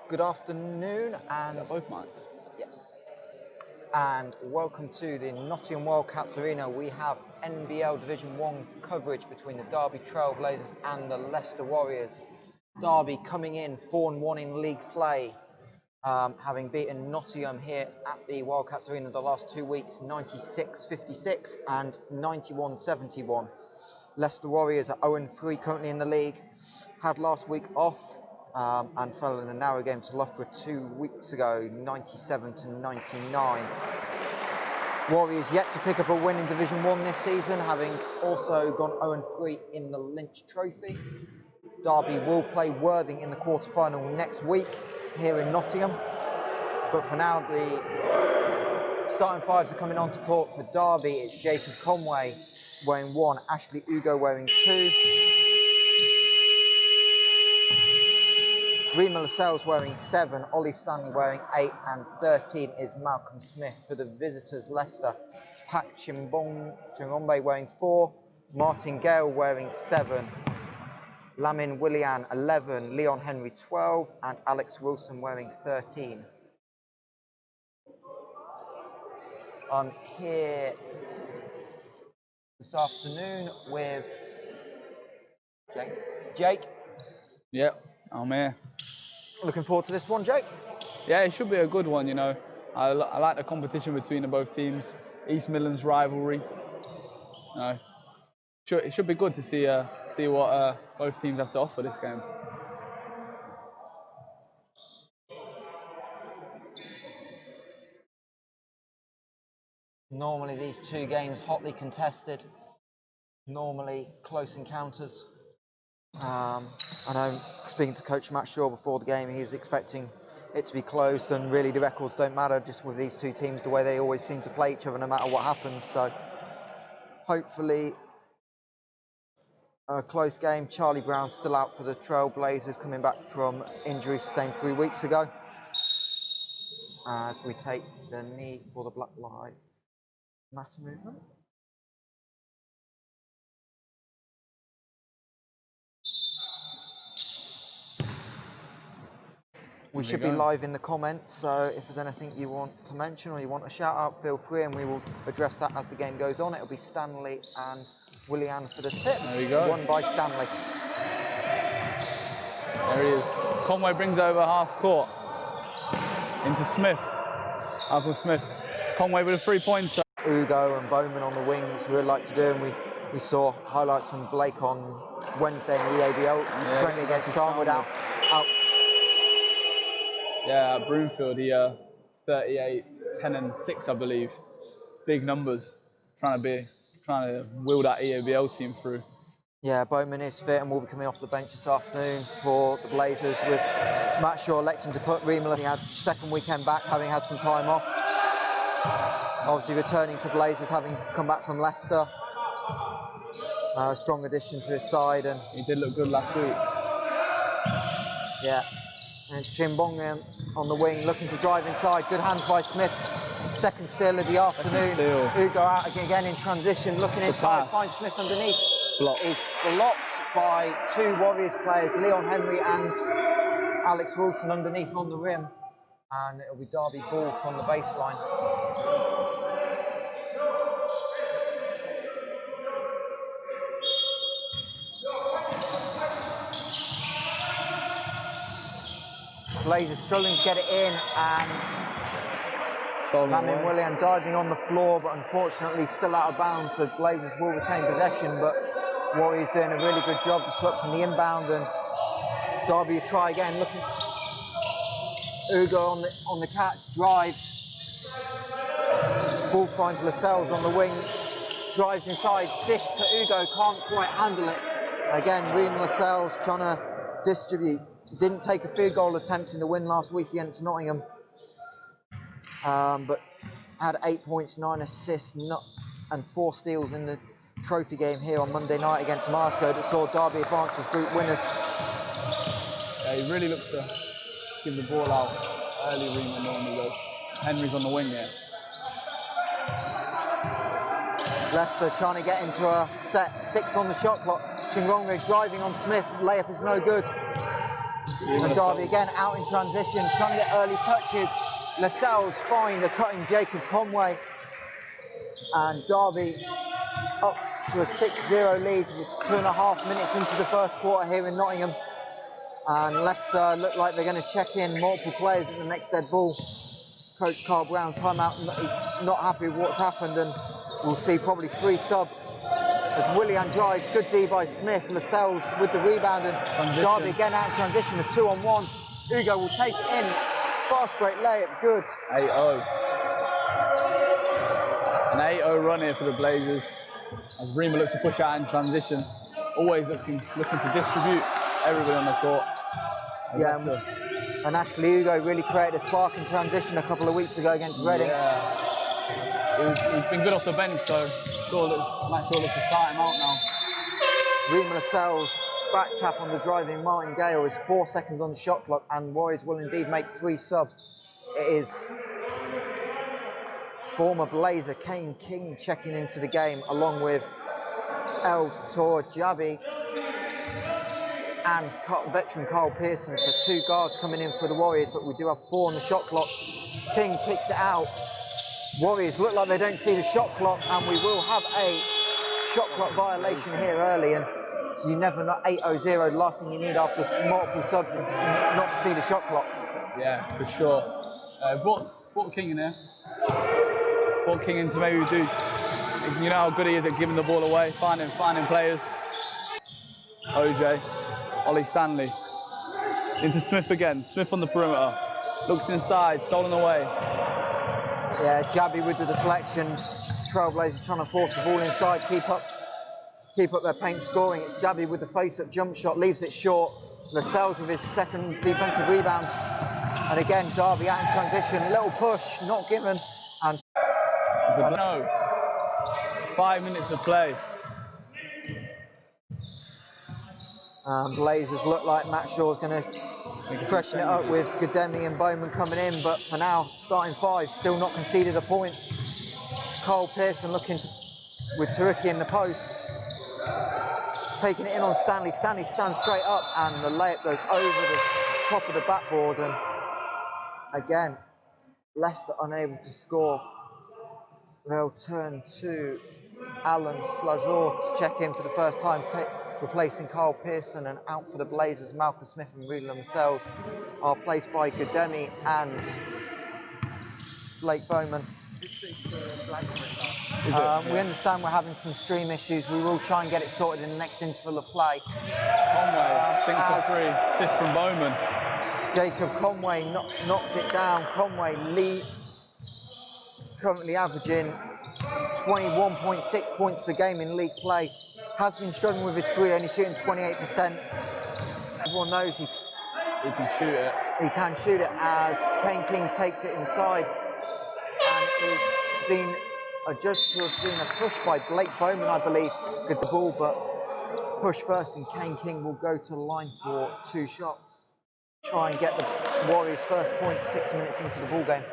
Good afternoon and both mics. Yeah. And welcome to the Nottigham Wildcats Arena. We have NBL Division 1 coverage between the Derby Trailblazers and the Leicester Warriors. Derby coming in 4-1 in league play, having beaten Nottingham here at the Wildcats Arena the last 2 weeks, 96-56 and 91-71. Leicester Warriors are 0-3 currently in the league. Had last week off and fell in a narrow game to Loughborough 2 weeks ago, 97-99. Warriors yet to pick up a win in Division 1 this season, having also gone 0-3 in the Lynch Trophy. Derby will play Worthing in the quarter-final next week here in Nottingham. But for now, the starting fives are coming onto court for Derby. It's Jacob Conway wearing 1, Ashley Ugo wearing 2. Rima Lascelles wearing 7, Ollie Stanley wearing 8, and 13 is Malcolm Smith. For the visitors, Leicester, it's Pak Chingombe wearing 4, Martin Gale wearing 7, Lamin Willian 11, Leon Henry 12, and Alex Wilson wearing 13. I'm here this afternoon with Jake. Yep, I'm here. Looking forward to this one, Jake? Yeah, it should be a good one, you know. I like the competition between the both teams. East Midlands rivalry. It should be good to see what both teams have to offer this game. Normally these two games hotly contested, normally close encounters. I know, speaking to Coach Matt Shaw before the game, he was expecting it to be close, and really the records don't matter just with these two teams, the way they always seem to play each other no matter what happens. So hopefully a close game. Charlie Brown's still out for the Trailblazers, coming back from injury sustained 3 weeks ago, as we take the knee for the Black Lives Matter movement. We should be live in the comments, so if there's anything you want to mention or you want a shout out, feel free, and we will address that as the game goes on. It'll be Stanley and Willian for the tip. There we go. Won by Stanley. There he is. Conway brings over half court into Smith. Michael Smith. Conway with a 3-pointer. Ugo and Bowman on the wings, we would like to do, and we saw highlights from Blake on Wednesday in the EABL friendly against Charnwood out. Yeah, at Broomfield, he 38, 10 and 6, I believe. Big numbers, trying to wheel that EABL team through. Yeah, Bowman is fit and will be coming off the bench this afternoon for the Blazers, with Matt Shaw electing to put Rima. He had second weekend back, having had some time off. Obviously returning to Blazers, having come back from Leicester. A strong addition to his side, and he did look good last week. Yeah. And it's Chimbong on the wing, looking to drive inside. Good hands by Smith. Second steal of the afternoon. Ugo out again in transition, looking inside, finds Smith underneath. Is blocked by 2 Warriors players, Leon Henry and Alex Wilson, underneath on the rim. And it'll be Derby ball from the baseline. Blazers struggling to get it in, and Lamin Willian diving on the floor, but unfortunately still out of bounds, so Blazers will retain possession, but Warriors doing a really good job disrupting the inbound, and Derby try again, looking. Ugo on the catch, drives. Ball finds Lascelles on the wing, drives inside, dish to Ugo, can't quite handle it. Again, Rima Lascelles trying to distribute. Didn't take a field goal attempt in the win last week against Nottingham, but had 8 points, 9 assists, and 4 steals in the trophy game here on Monday night against Marscow that saw Derby advance as group winners. Yeah, he really looks to give the ball out early. Rima normally goes. Henry's on the wing here. Leicester trying to get into a set, 6 on the shot clock. Chingonga driving on Smith, layup is no good. And Derby again out in transition, trying to get early touches. Lascelles find a cutting Jacob Conway. And Derby up to a 6-0 lead with 2.5 minutes into the first quarter here in Nottingham. And Leicester look like they're going to check in multiple players at the next dead ball. Coach Carl Brown, timeout, not happy with what's happened, and we'll see probably 3 subs. As Willian drives, good D by Smith, Lascelles with the rebound, and Derby again out in transition, a 2-on-1. Ugo will take it in, fast break layup, good. 8-0. An 8-0 run here for the Blazers. As Rima looks to push out in transition, always looking to distribute everybody on the court. Yeah, and Ashley Ugo really created a spark in transition a couple of weeks ago against Reading. Yeah. He's been good off the bench, so might sure looks to start him out now. Rima Lascelles back tap on the driving Martin Gale is 4 seconds on the shot clock, and Warriors will indeed make 3 subs. It is former Blazer Kane King checking into the game, along with El Tor Jabi and veteran Carl Pearson. So 2 guards coming in for the Warriors, but we do have 4 on the shot clock. King kicks it out. Warriors look like they don't see the shot clock, and we will have a shot clock violation here early. And so you never know, 8-0, the last thing you need after multiple subs is not to see the shot clock. Yeah, for sure. Brought King in there. Brought King in to maybe do, you know how good he is at giving the ball away, finding players. OJ, Ollie Stanley. Into Smith again, Smith on the perimeter. Looks inside, stolen away. Yeah, Jabby with the deflections. Trailblazers trying to force the ball inside, keep up their paint scoring. It's Jabby with the face-up jump shot, leaves it short. Lascelles with his second defensive rebound. And again, Derby out in transition, little push, not given. And no. 5 minutes of play. Blazers look like Matt Shaw's going to freshen it up with Gademi and Bowman coming in, but for now, starting 5, still not conceded a point. It's Cole Pearson looking with Taruki in the post. Taking it in on Stanley. Stanley stands straight up, and the layup goes over the top of the backboard. And again, Leicester unable to score. They'll turn to Alan Slazor to check in for the first time, replacing Carl Pearson, and out for the Blazers, Malcolm Smith and Reed themselves are placed by Gademi and Blake Bowman. We understand we're having some stream issues. We will try and get it sorted in the next interval of play. Conway, 6 for 3, assist from Bowman. Jacob Conway knocks it down. Conway currently averaging 21.6 points per game in league play. Has been struggling with his 3, only shooting 28%. Everyone knows he can shoot it. He can shoot it as Kane King takes it inside, and is being adjudged to have been a push by Blake Bowman, I believe, with the ball, but push first, and Kane King will go to the line for 2 shots. Try and get the Warriors' first point 6 minutes into the ball game.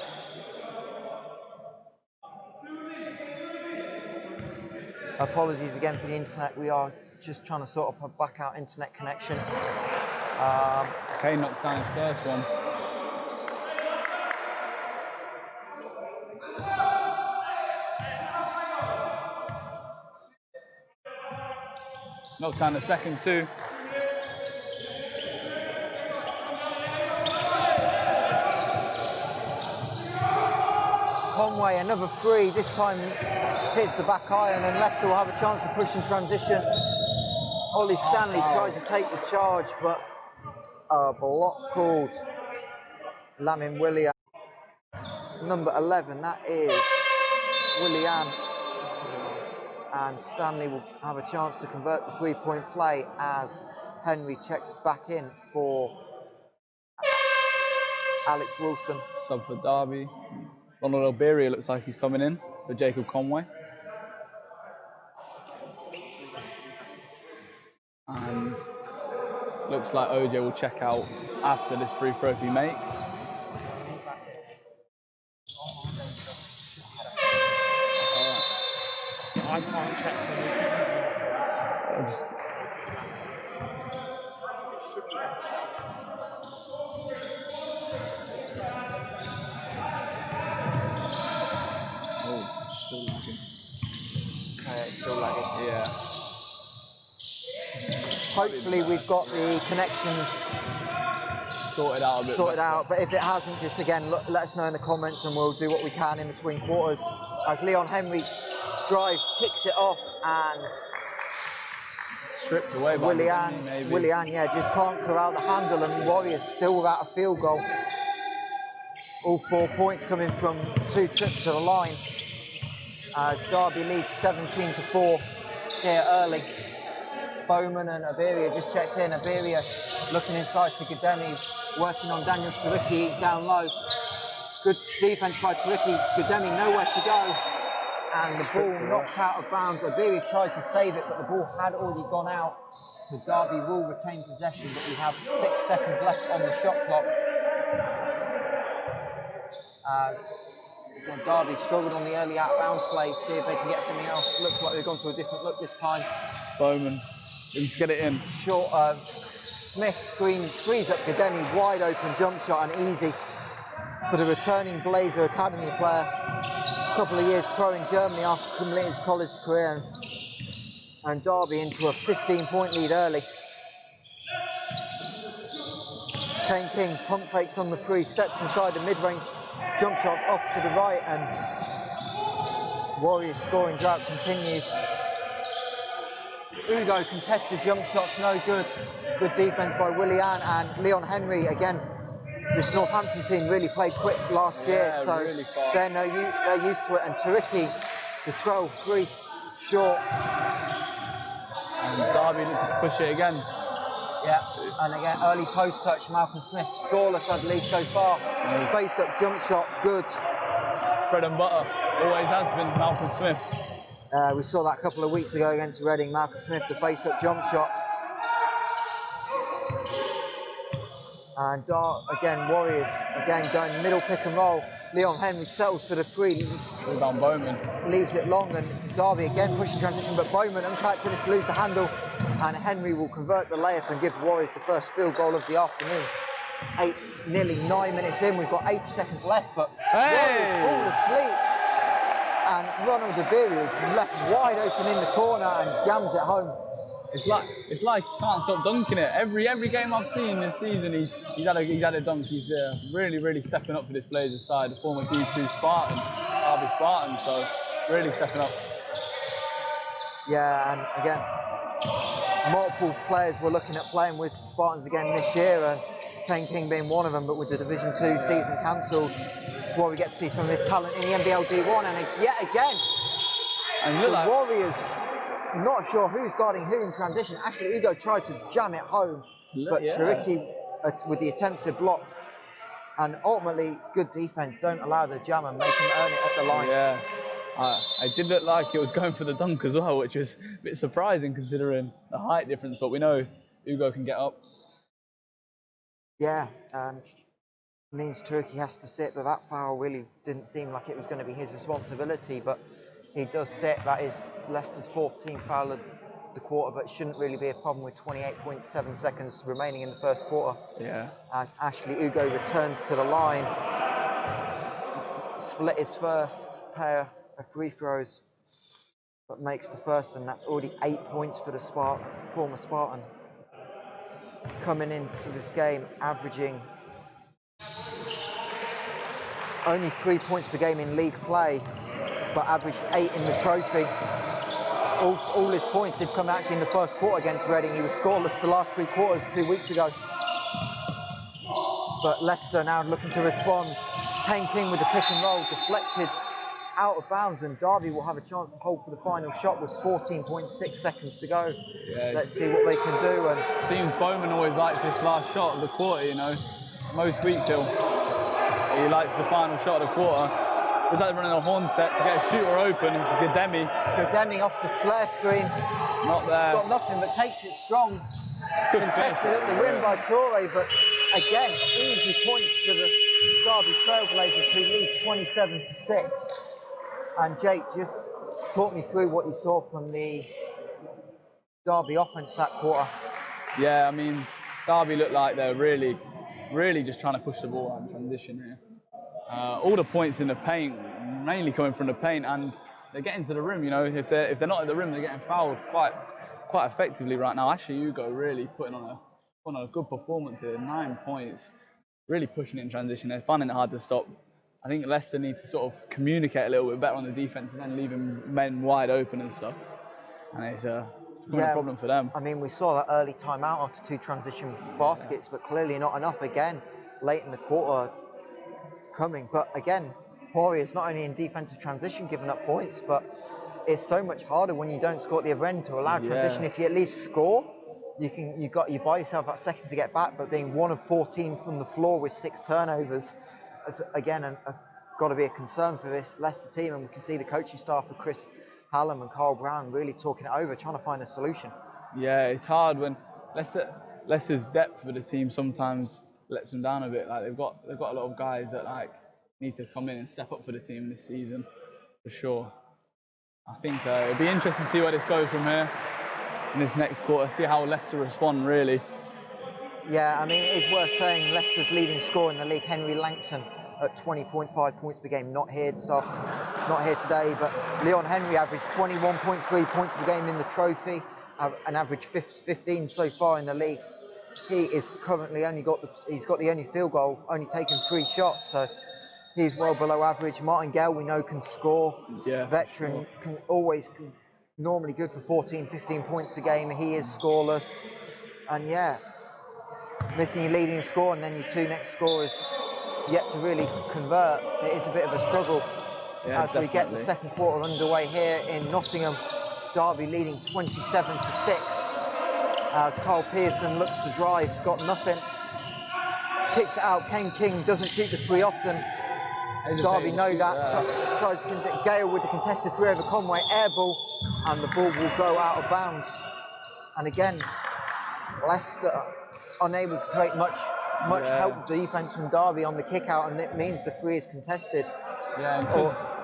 Apologies again for the internet. We are just trying to sort of back out internet connection. Kane knocks down his first one. Knocks down the second too. Conway, another 3, this time hits the back iron, and Leicester will have a chance to push in transition. Ollie Stanley tries to take the charge, but a block called. Lamin Willian, number 11, that is Willian. And Stanley will have a chance to convert the 3-point play as Henry checks back in for Alex Wilson. Sub for Derby. Ronald Alberia looks like he's coming in for Jacob Conway. And looks like OJ will check out after this free throw he makes. I can't check, so Yeah. Hopefully we've got the connections Sorted out a bit sorted better. out, but if it hasn't, just again, let us know in the comments and we'll do what we can in between quarters. As Leon Henry drives, kicks it off, and Stripped away by Willian, maybe. Willian, yeah, just can't corral the handle, and Warriors still without a field goal. All 4 points coming from 2 trips to the line, as Derby leads 17-4 here early. Bowman and Aberia just checked in. Aberia looking inside to Gademi, working on Daniel Turicki down low. Good defense by Turicki. Gademi nowhere to go, and the ball knocked out of bounds. Aberia tries to save it, but the ball had already gone out, so Derby will retain possession, but we have 6 seconds left on the shot clock. As Derby struggled on the early out-of-bounds play, see if they can get something else. Looks like they've gone to a different look this time. Bowman, let's get it in. Short, Smith screen frees up Gademi, wide open jump shot, and easy for the returning Blazer Academy player. A couple of years pro in Germany after completing his college career, and Derby into a 15-point lead early. Kane King pump fakes on the 3, steps inside the mid-range, jump shots off to the right, and Warriors scoring drought continues. Ugo contested jump shots, no good. Good defense by Willian, and Leon Henry again. This Northampton team really played quick last year, so really they're used to it. And Turicki, the 12-3 short. And Derby need to push it again. Yeah, and again, early post touch, Malcolm Smith, scoreless I believe so far. Face up jump shot, good. Bread and butter, always has been Malcolm Smith. We saw that a couple of weeks ago against Reading, Malcolm Smith, the face up jump shot. And again, Warriors, again going middle pick and roll. Leon Henry settles for the 3. Rebound Bowman. Leaves it long, and Derby again pushing transition, but Bowman uncharacteristic lose the handle, and Henry will convert the layup and give Warriors the first field goal of the afternoon. Nearly 9 minutes in, we've got 80 seconds left, but Warriors fall asleep, and Ronald Aberia is left wide open in the corner and jams it home. It's like he can't stop dunking it. Every game I've seen this season, he's had a dunk. He's really stepping up for this Blazers side. The former D2 Spartan, Derby Spartan, so really stepping up. Yeah, and again, multiple players were looking at playing with Spartans again this year, and Kane King being one of them, but with the Division 2 season cancelled, it's why we get to see some of this talent in the NBL D1, and yet again, the Warriors, not sure who's guarding who in transition. Actually, Ugo tried to jam it home, but Turicki with the attempt to block, and ultimately, good defense, don't allow the jammer, make him earn it at the line. Yeah. It did look like it was going for the dunk as well, which was a bit surprising considering the height difference, but we know Ugo can get up. Yeah, means Turicki has to sit, but that foul really didn't seem like it was going to be his responsibility, but he does sit. That is Leicester's 4th team foul of the quarter, but it shouldn't really be a problem with 28.7 seconds remaining in the first quarter. Yeah. As Ashley Ugo returns to the line, split his first pair of free throws, but makes the first, and that's already 8 points for the former Spartan. Coming into this game, averaging only 3 points per game in league play, but averaged 8 in the trophy. All his points did come actually in the first quarter against Reading. He was scoreless the last 3 quarters 2 weeks ago. But Leicester now looking to respond. Kane King with the pick and roll, deflected out of bounds, and Derby will have a chance to hold for the final shot with 14.6 seconds to go. Yeah, let's see what they can do. And seems Bowman always likes this last shot of the quarter, you know. Most weeks he likes the final shot of the quarter. It's like running a horn set to get a shooter open. Gademi off the flare screen. Not there. He's got nothing but takes it strong. Contested at the rim by Torre, but again, easy points for the Derby Trailblazers, who lead 27-6. And Jake, just talk me through what you saw from the Derby offense that quarter. Yeah, I mean, Derby looked like they're really just trying to push the ball out in transition here. All the points in the paint, mainly coming from the paint, and they're getting to the rim. You know, if they're not at the rim, they're getting fouled quite effectively right now. Actually, Hugo really putting on a good performance here. 9 points, really pushing it in transition. They're finding it hard to stop. I think Leicester need to sort of communicate a little bit better on the defense and then leaving men wide open and stuff. And it's a problem for them. I mean, we saw that early timeout after 2 transition baskets, but clearly not enough again late in the quarter coming. But again, Warriors not only in defensive transition giving up points, but it's so much harder when you don't score at the other end to allow transition. If you at least score, you buy yourself that second to get back. But being 1 of 14 from the floor with 6 turnovers, is, again, got to be a concern for this Leicester team. And we can see the coaching staff of Chris Hallam and Carl Brown really talking it over, trying to find a solution. Yeah, it's hard when Leicester's depth for the team sometimes lets them down a bit. Like they've got a lot of guys that like need to come in and step up for the team this season, for sure. I think it'll be interesting to see where this goes from here in this next quarter. See how Leicester respond, really. Yeah, I mean, it is worth saying Leicester's leading scorer in the league, Henry Langton, at 20.5 points per game. Not here today, but Leon Henry averaged 21.3 points per game in the trophy, an average 15 so far in the league. He is currently he's got the only field goal, only taken 3 shots, so he's well below average. Martin Gale, we know, can score. Yeah, veteran, normally good for 14, 15 points a game. He is scoreless, and yeah, missing your leading score and then your 2 next scorers yet to really convert. It is a bit of a struggle as we get the second quarter underway here in Nottingham. Derby leading 27-6 as Carl Pearson looks to drive. He's got nothing. Kicks it out. Kane King doesn't shoot the 3 often. Derby know that. Tries to Gale with the contested 3 over Conway. Air ball, and the ball will go out of bounds. And again, Leicester unable to create much help defense from Derby on the kick out, and it means the 3 is contested. Yeah,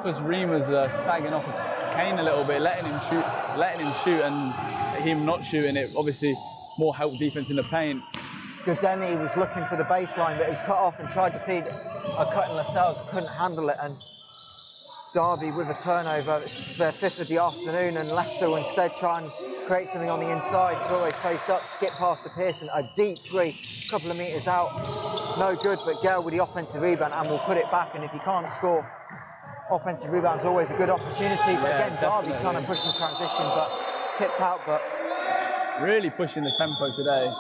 because Rima's sagging off of Kane a little bit, letting him shoot, and him not shooting it. Obviously, more help defense in the paint. Godemi was looking for the baseline, but it was cut off and tried to feed a cut in Lascelles, couldn't handle it, and Derby with a turnover. It's their 5th of the afternoon, and Leicester will instead try and create something on the inside. Toure face up, skip past to Pearson, a deep 3, a couple of metres out, no good, but Gale with the offensive rebound and will put it back. And if you can't score, offensive rebound is always a good opportunity. But again, Derby trying to push in transition, but tipped out. But really pushing the tempo today.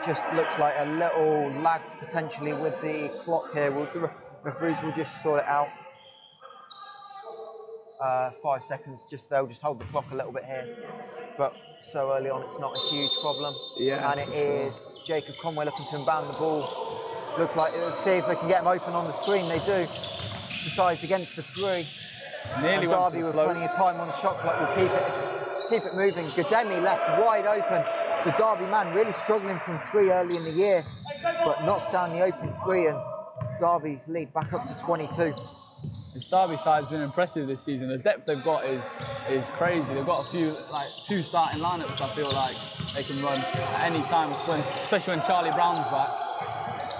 Just looks like a little lag potentially with the clock here. The referees will just sort it out. 5 seconds, they'll just hold the clock a little bit here. But so early on, it's not a huge problem. Yeah, and it is Jacob Conway looking to inbound the ball. Looks like it'll see if they can get him open on the screen. They do. Decides against the 3. Nearly and Derby with plenty of time on the shot clock will keep it moving. Godemi left wide open. The Derby man really struggling from 3 early in the year, but knocks down the open 3, and Derby's lead back up to 22. This Derby side's been impressive this season. The depth they've got is crazy. They've got a few, 2 starting lineups. I feel like they can run at any time, especially when Charlie Brown's back.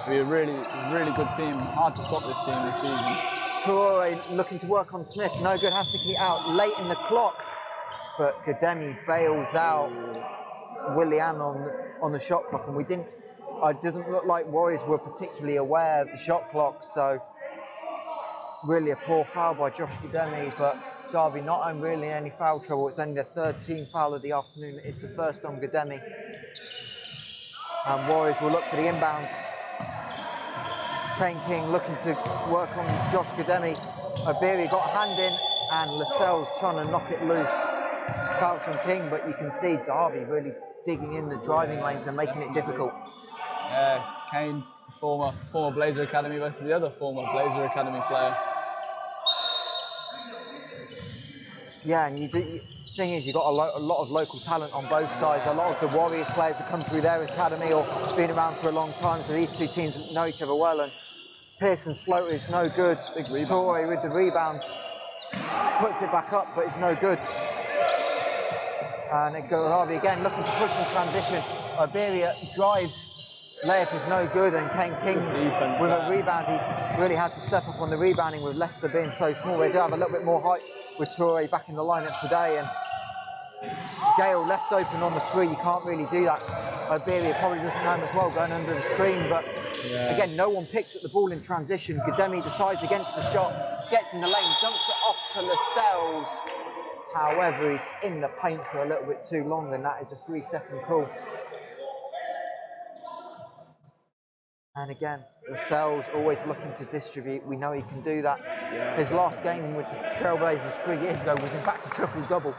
It'll be a really good team. Hard to stop this team this season. Toure looking to work on Smith. No good. Has to keep out late in the clock, but Godemi bails out Willian on the shot clock, and it doesn't look like Warriors were particularly aware of the shot clock, so really a poor foul by Josh Godemi. But Derby not really in any foul trouble. It's only the 3rd team foul of the afternoon. It's the first on Godemi, and Warriors will look for the inbounds. Kane King looking to work on Josh Godemi. Iberi got a hand in, and Lascelles trying to knock it loose. Fouls from King, but you can see Derby really digging in the driving lanes and making it difficult. Yeah, Kane, former Blazer Academy versus the other former Blazer Academy player. Yeah, and the thing is, you've got a lot of local talent on both sides. A lot of the Warriors players have come through their academy or been around for a long time, so these 2 teams know each other well. And Pearson's floater is no good. Toure with the rebound puts it back up, but it's no good. And it goes Harvey again, looking to push in transition. Iberia drives layup is no good, and Kane King defense with there. a rebound. He's really had to step up on the rebounding with Leicester being so small. They do have a little bit more height with Toure back in the lineup today, and Gale left open on the three. You can't really do that. Iberia probably doesn't know him as well going under the screen, but again, no one picks up the ball in transition. Gademi decides against the shot, gets in the lane, dumps it off to Lascelles. However, he's in the paint for a little bit too long, and that is a 3-second call. And again, Lascelles always looking to distribute. We know he can do that. His last game with the Trailblazers 3 years ago was in fact a triple-double.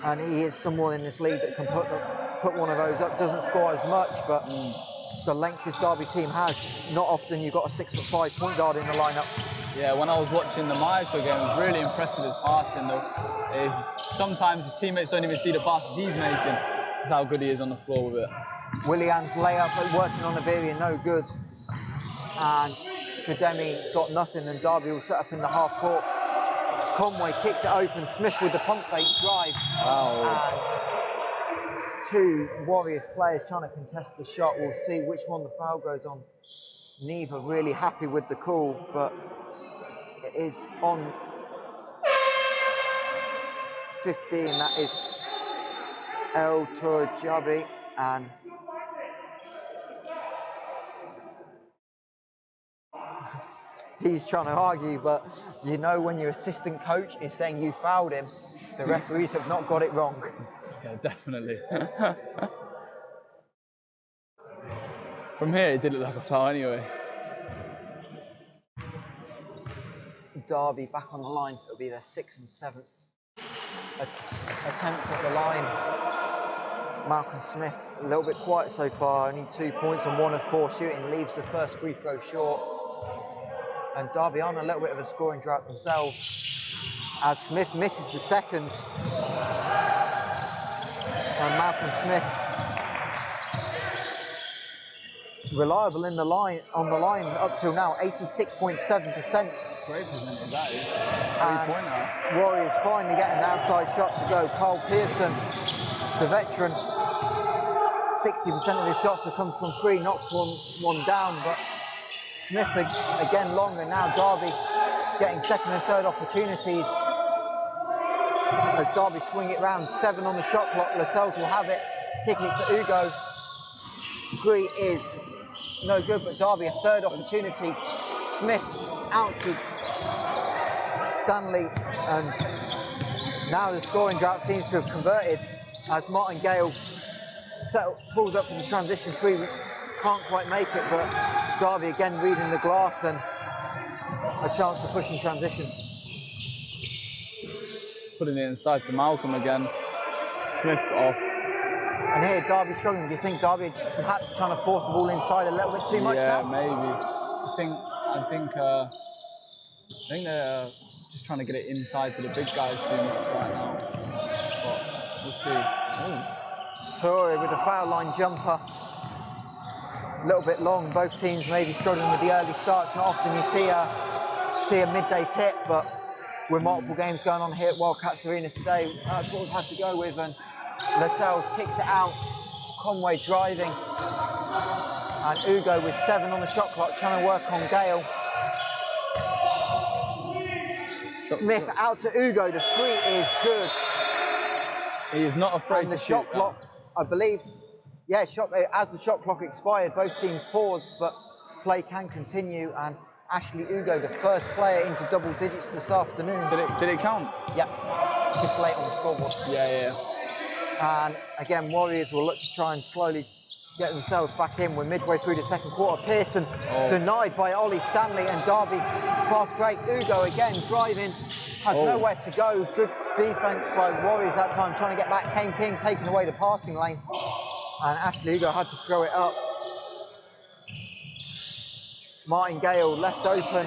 And he is someone in this league that can put one of those up. Doesn't score as much, but the length this Derby team has, not often you've got a 6'5" point guard in the lineup. Yeah, when I was watching the Maestro game, I was really impressed with his passing though. Sometimes his teammates don't even see the passes he's making. That's how good he is on the floor with it. Willian's layup working on Iberia, no good. And Gademi's got nothing, and Derby will set up in the half court. Conway kicks it open, Smith with the pump fake drives. Wow. And two Warriors players trying to contest the shot. We'll see which one the foul goes on. Neither really happy with the call, but it is on 15, that is El Turjabi, and he's trying to argue, but you know when your assistant coach is saying you fouled him, the referees have not got it wrong. Yeah, definitely. From here, it did look like a foul anyway. Derby back on the line. It'll be their 6th and 7th attempts at the line. Malcolm Smith, a little bit quiet so far, only 2 points and 1 of 4 shooting, leaves the first free throw short. And Derby on a little bit of a scoring drought themselves, as Smith misses the second. And Malcolm Smith, reliable in the line, on the line up till now, 86.7%. Great percentage, that is. And Warriors finally get an outside shot to go. Carl Pearson, the veteran, 60% of his shots have come from three, knocks one down, but Smith again long, and now Derby getting second and third opportunities. As Derby swing it round, 7 on the shot clock, Lascelles will have it, kicking it to Ugo. 3 is no good, but Derby a third opportunity. Smith out to Stanley, and now the scoring drought seems to have converted as Martin Gale pulls up for the transition 3. Can't quite make it, but Derby again reading the glass and a chance to push in transition. Putting it inside to Malcolm again. Smith off. And here Derby struggling. Do you think Derby perhaps trying to force the ball inside a little bit too much now? Yeah, maybe. I think they're just trying to get it inside to the big guys too much right now. But we'll see. Toure with a foul line jumper. A little bit long. Both teams maybe struggling with the early starts. Not often you see a midday tip, but with multiple games going on here at Wildcats Arena today, that's what we've had to go with. And Lascelles kicks it out. Conway driving. And Ugo with 7 on the shot clock, trying to work on Gale. Smith out to Ugo, the 3 is good. He is not afraid and the to shot shoot clock, I believe, yeah, as the shot clock expired, both teams paused, but play can continue, and Ashley Ugo, the first player into double digits this afternoon. Did it count? Yeah, it's just late on the scoreboard. Yeah. And again, Warriors will look to try and slowly get themselves back in. We're midway through the second quarter. Pearson denied by Ollie Stanley, and Derby fast break. Ugo again driving, has nowhere to go. Good defense by Warriors that time, trying to get back. Kane King taking away the passing lane, and Ashley Ugo had to throw it up. Martin Gale left open.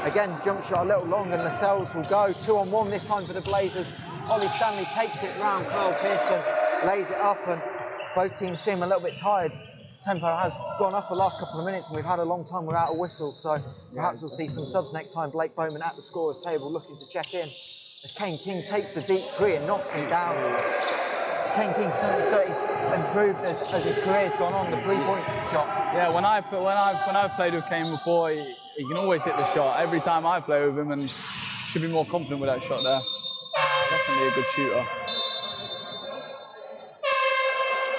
Again, jump shot a little long, and Lascelles will go. 2-on-1 this time for the Blazers. Ollie Stanley takes it round. Carl Pearson lays it up, and both teams seem a little bit tired. Tempo has gone up the last couple of minutes, and we've had a long time without a whistle, so perhaps we'll see some subs next time. Blake Bowman at the scorer's table looking to check in as Kane King takes the deep 3 and knocks it down. Ken King certainly improved as his career's gone on, the three-point shot. Yeah, when I've played with Kane before, he can always hit the shot. Every time I play with him, and should be more confident with that shot there. Definitely a good shooter.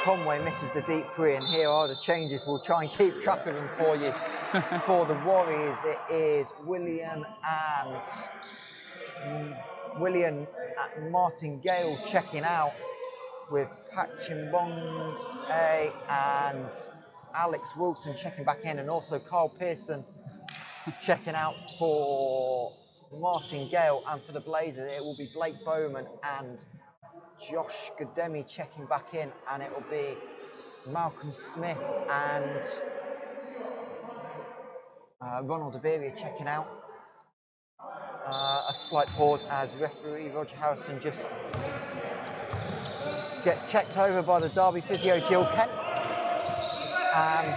Conway misses the deep three, and here are the changes. We'll try and keep track of them for you. For the Warriors, it is William and Martin Gale checking out, with Pachimbong and Alex Wilson checking back in, and also Carl Pearson checking out for Martin Gale. And for the Blazers, it will be Blake Bowman and Josh Gademi checking back in, and it will be Malcolm Smith and Ronald Averia checking out. A slight pause as referee Roger Harrison just gets checked over by the Derby physio Jill Kent, and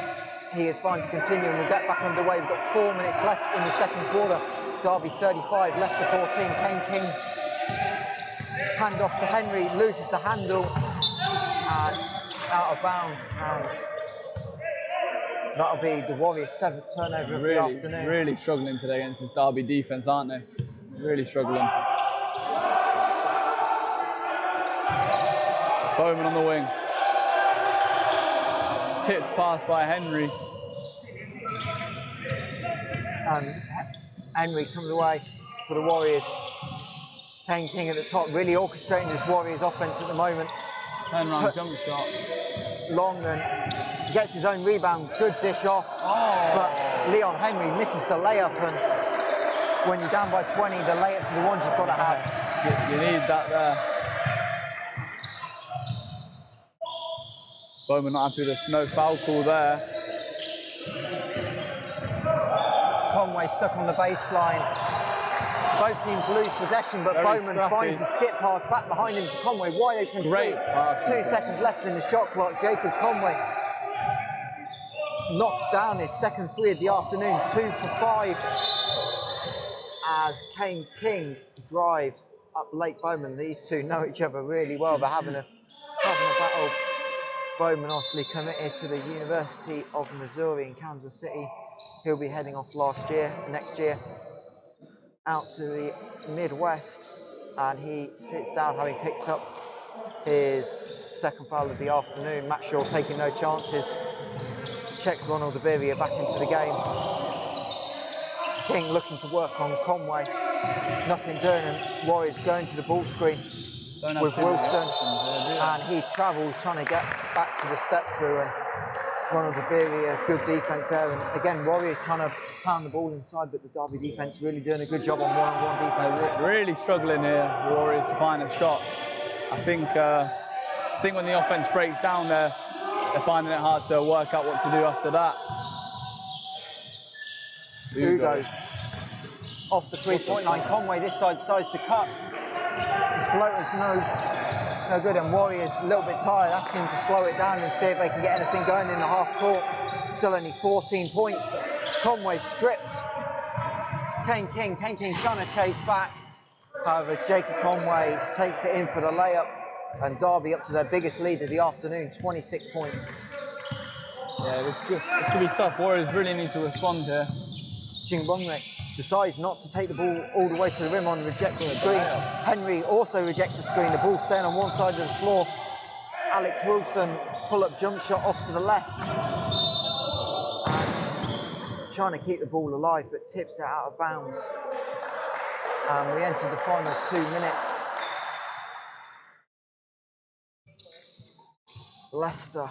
he is fine to continue, and we'll get back underway. We've got 4 minutes left in the second quarter. Derby 35, Leicester 14. Kane King, hand off to Henry, loses the handle and out of bounds, and that'll be the Warriors' 7th turnover of the afternoon. Really struggling today against this Derby defence, aren't they? Really struggling. Bowman on the wing. Tipped pass by Henry. And Henry comes away for the Warriors. Kane King at the top, really orchestrating this Warriors offence at the moment. Turnaround jump shot. Long, and gets his own rebound. Good dish off. But Leon Henry misses the layup, and when you're down by 20, the layups are the ones you've got to have. You need that there. Bowman not happy with no foul call there. Conway stuck on the baseline. Both teams lose possession, but Very Bowman scrappy. finds a skip pass back behind him to Conway. Wide open Great three. pass. 2 seconds left in the shot clock. Jacob Conway knocks down his second three of the afternoon, 2 for 5. As Kane King drives up Blake Bowman. These two know each other really well. They're having a battle. Bowman obviously committed to the University of Missouri in Kansas City. He'll be heading off next year, out to the Midwest, and he sits down having picked up his second foul of the afternoon. Matt Shaw taking no chances. Checks Ronald Averia back into the game. King looking to work on Conway. Nothing doing, and Warriors going to the ball screen with Wilson, and he travels trying to get back to the step through, and Ronald Averia, good defense there. And again, Warriors trying to pound the ball inside, but the Derby defense really doing a good job on one-on-one defense. Really struggling here, the Warriors, to find a shot. I think when the offense breaks down, they're finding it hard to work out what to do after that. Ugo off the three-point line. Conway this side decides to cut. His floater's no good, and Warriors a little bit tired, asking him to slow it down and see if they can get anything going in the half court. Still only 14 points. Conway stripped. Kane King trying to chase back. However, Jacob Conway takes it in for the layup, and Derby up to their biggest lead of the afternoon, 26 points. Yeah, this could be tough. Warriors really need to respond here. Chingbongwe decides not to take the ball all the way to the rim on rejecting the screen. Henry also rejects the screen. The ball staying on one side of the floor. Alex Wilson, pull-up jump shot off to the left. And trying to keep the ball alive, but tips it out of bounds. And we enter the final 2 minutes. Leicester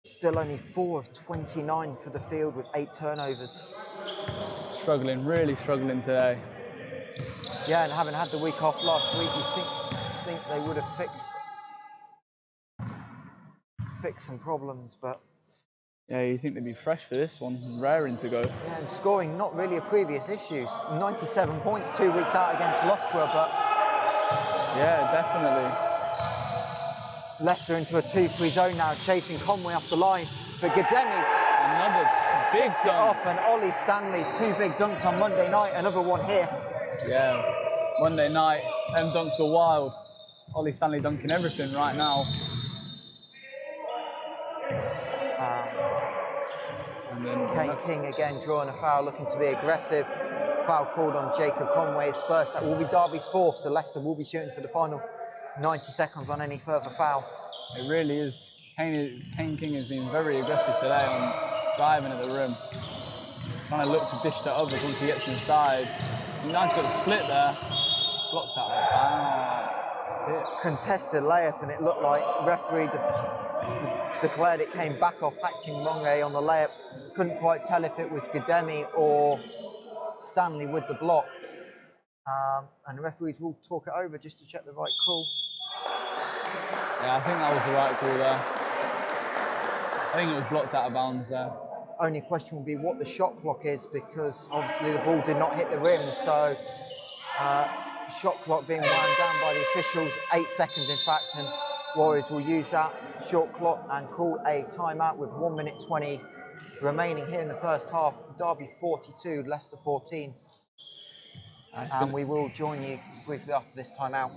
still only 4 of 29 for the field with 8 turnovers. Struggling, really struggling today. Yeah, and having had the week off last week, you think they would have fixed some problems, but Yeah, you think they'd be fresh for this one, raring to go. yeah, and scoring not really a previous issue. 97 points 2 weeks out against Loughborough, but Yeah, definitely. Leicester into a 2-3 zone now, chasing Conway off the line, but Gademi Another big picks it off, and Ollie Stanley, 2 big dunks on Monday night, another one here. Yeah, Monday night, them dunks were wild. Ollie Stanley dunking everything right now. And then Kane King again drawing a foul, looking to be aggressive. Foul called on Jacob Conway's first. That will be Derby's fourth, so Leicester will be shooting for the final 90 seconds on any further foul. It really is. Kane King has been very aggressive today on driving at the rim. Trying to look to dish to others once he gets inside. Nice got a split there. Blocked out. Contested layup, and it looked like referee declared it came back off Patching Monge on the layup. Couldn't quite tell if it was Gademi or Stanley with the block. And the referees will talk it over just to check the right call. Yeah, I think that was the right call there. I think it was blocked out of bounds there. Only question will be what the shot clock is, because obviously the ball did not hit the rim, so shot clock being wound down by the officials, 8 seconds in fact, and Warriors will use that short clock and call a timeout with 1 minute 20 remaining here in the first half. Derby 42, Leicester 14. And we will join you briefly after this timeout.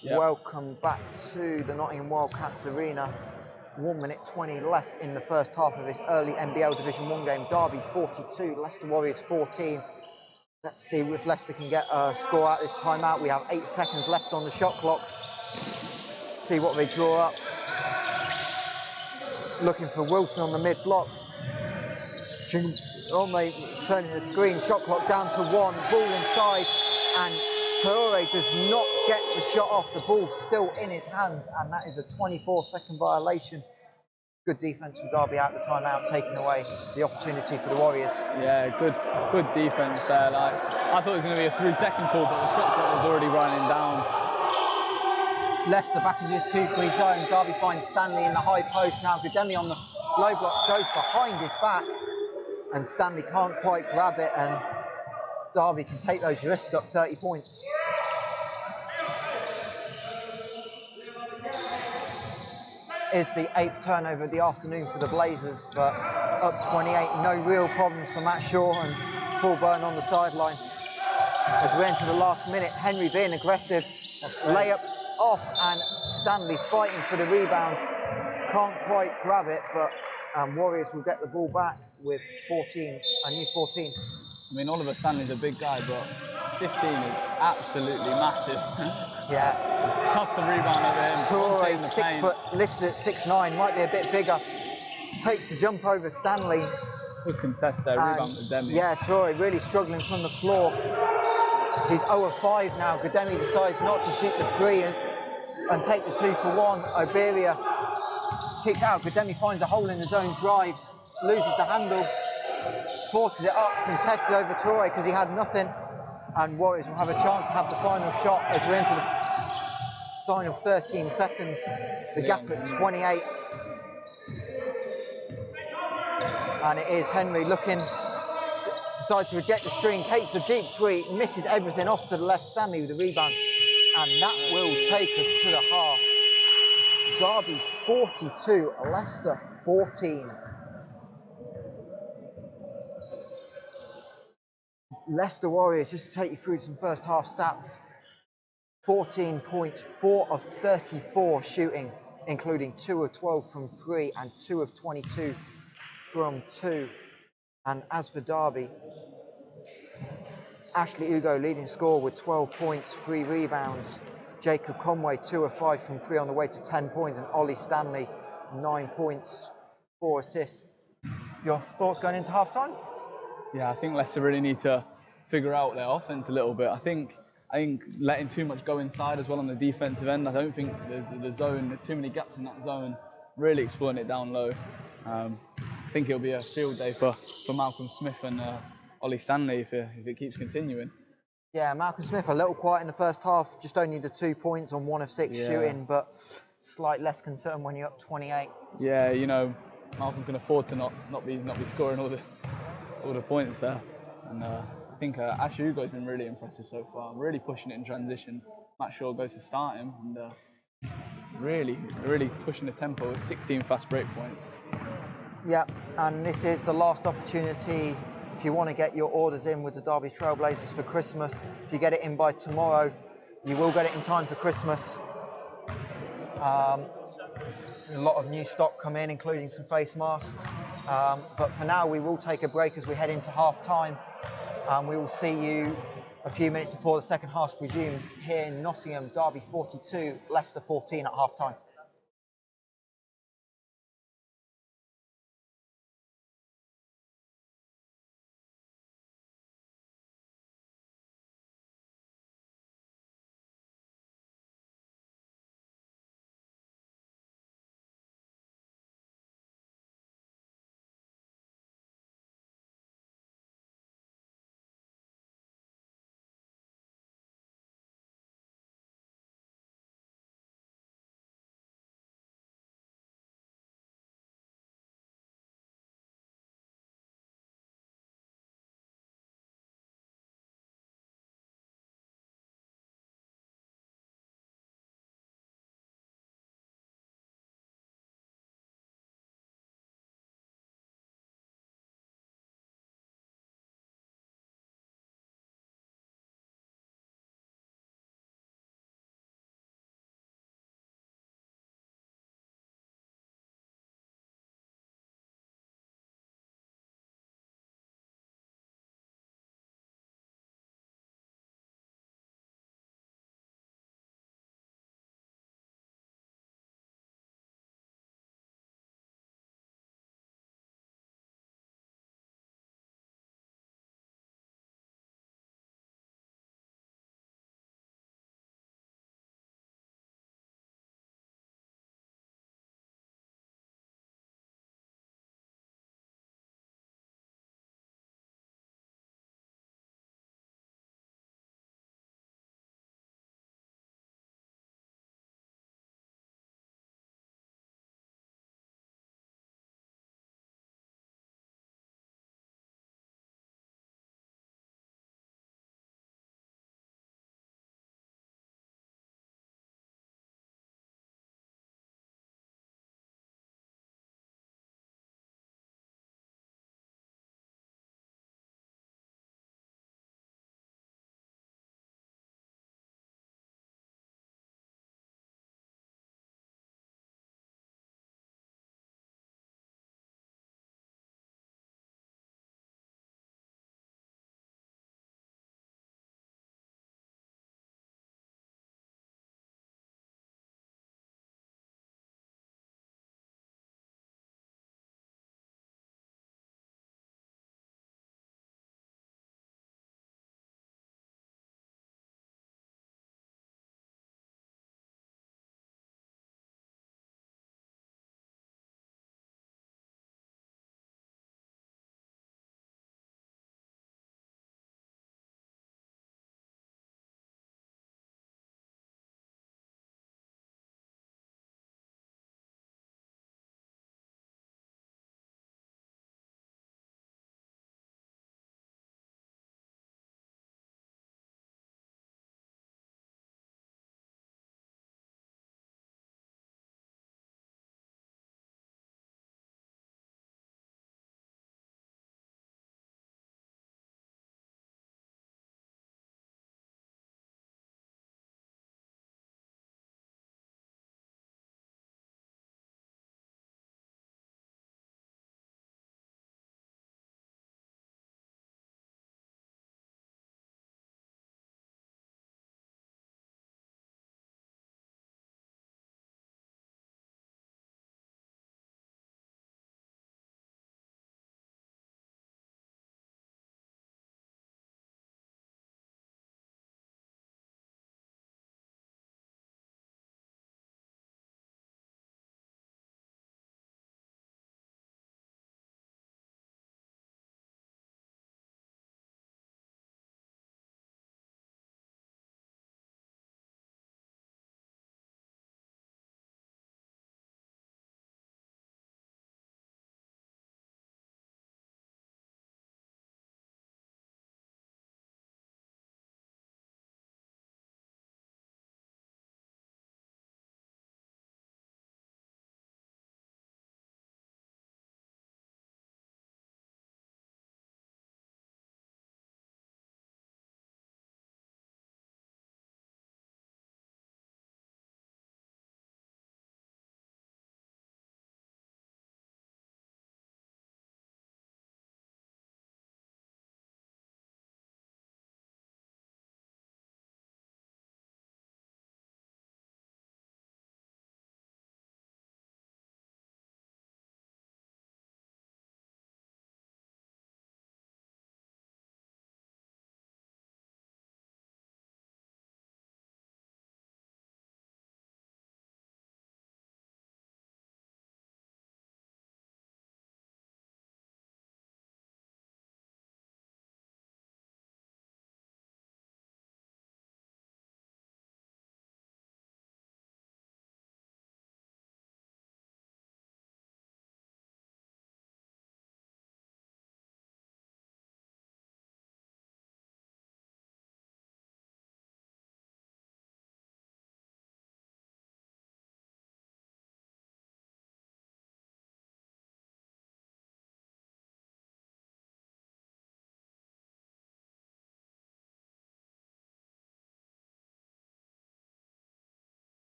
Yep. Welcome back to the Nottingham Wildcats arena. 1 minute 20 left in the first half of this early NBL Division 1 game. Derby 42, Leicester Warriors 14. Let's see if Leicester can get a score out this timeout. We have 8 seconds left on the shot clock. See what they draw up. Looking for Wilson on the mid block. Turning the screen, shot clock down to 1, ball inside, and Traore does not get the shot off. The ball's still in his hands, and that is a 24-second violation. Good defence from Derby out the timeout, taking away the opportunity for the Warriors. Yeah, good defence there. Like, I thought it was going to be a 3-second call, but the shot clock was already running down. Leicester back into his 2-3 zone. Derby finds Stanley in the high post now. Gademi on the low block goes behind his back, and Stanley can't quite grab it, and Derby can take those risks up 30 points. Is the 8th turnover of the afternoon for the Blazers, but up 28, no real problems for Matt Shaw and Paul Byrne on the sideline. As we enter the last minute, Henry being aggressive, layup off, and Stanley fighting for the rebound. Can't quite grab it, but Warriors will get the ball back with 14, a new 14. I mean, Oliver Stanley's a big guy, but 15 is absolutely massive. Yeah. Tough to rebound over him. Traore, 6 foot, listed at 6'9", might be a bit bigger. Takes the jump over Stanley. Good contest there, rebound with Gademi. Yeah, Traore really struggling from the floor. He's 0 of 5 now. Gademi decides not to shoot the 3 and take the 2 for 1. Oberia kicks out. Gademi finds a hole in the zone, drives, loses the handle, forces it up, contested over Traore because he had nothing. And Warriors will have a chance to have the final shot as we enter the final 13 seconds. The gap at 28. And it is Henry looking, decides to reject the screen, takes the deep 3, misses everything off to the left. Stanley with the rebound. And that will take us to the half. Derby 42, Leicester 14. Leicester Warriors, just to take you through some first half stats. 14 points, 4 of 34 shooting, including 2 of 12 from 3 and 2 of 22 from 2. And as for Derby, Ashley Ugo leading scorer with 12 points, 3 rebounds. Jacob Conway, 2 of 5 from 3 on the way to 10 points. And Ollie Stanley, 9 points, 4 assists. Your thoughts going into half-time? Yeah, I think Leicester really need to figure out their offense a little bit. I think letting too much go inside as well on the defensive end. I don't think there's too many gaps in that zone. Really exploiting it down low. I think it'll be a field day for Malcolm Smith and Ollie Stanley if it keeps continuing. Yeah, Malcolm Smith a little quiet in the first half, just only the 2 points on 1 of 6 shooting, but slight less concern when you're up 28. Yeah, you know, Malcolm can afford to not be scoring all the points there. And I think Ash Hugo's been really impressive so far, really pushing it in transition. Matt Shaw goes to start him and really pushing the tempo with 16 fast break points. Yeah, and this is the last opportunity if you want to get your orders in with the Derby Trailblazers for Christmas. If you get it in by tomorrow, you will get it in time for Christmas. A lot of new stock come in, including some face masks. But for now, we will take a break as we head into half time. We will see you a few minutes before the second half resumes here in Nottingham. Derby 42, Leicester 14 at half time.